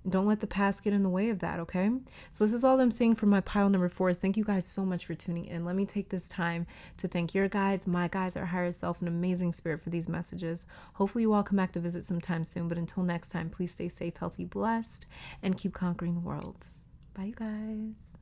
Don't let the past get in the way of that, okay? So this is all I'm saying for my pile number 4 is thank you guys so much for tuning in. Let me take this time to thank your guides, my guides, our higher self, and amazing spirit for these messages. Hopefully you all come back to visit sometime soon. But until next time, please stay safe, healthy, blessed, and keep conquering the world. Bye, you guys.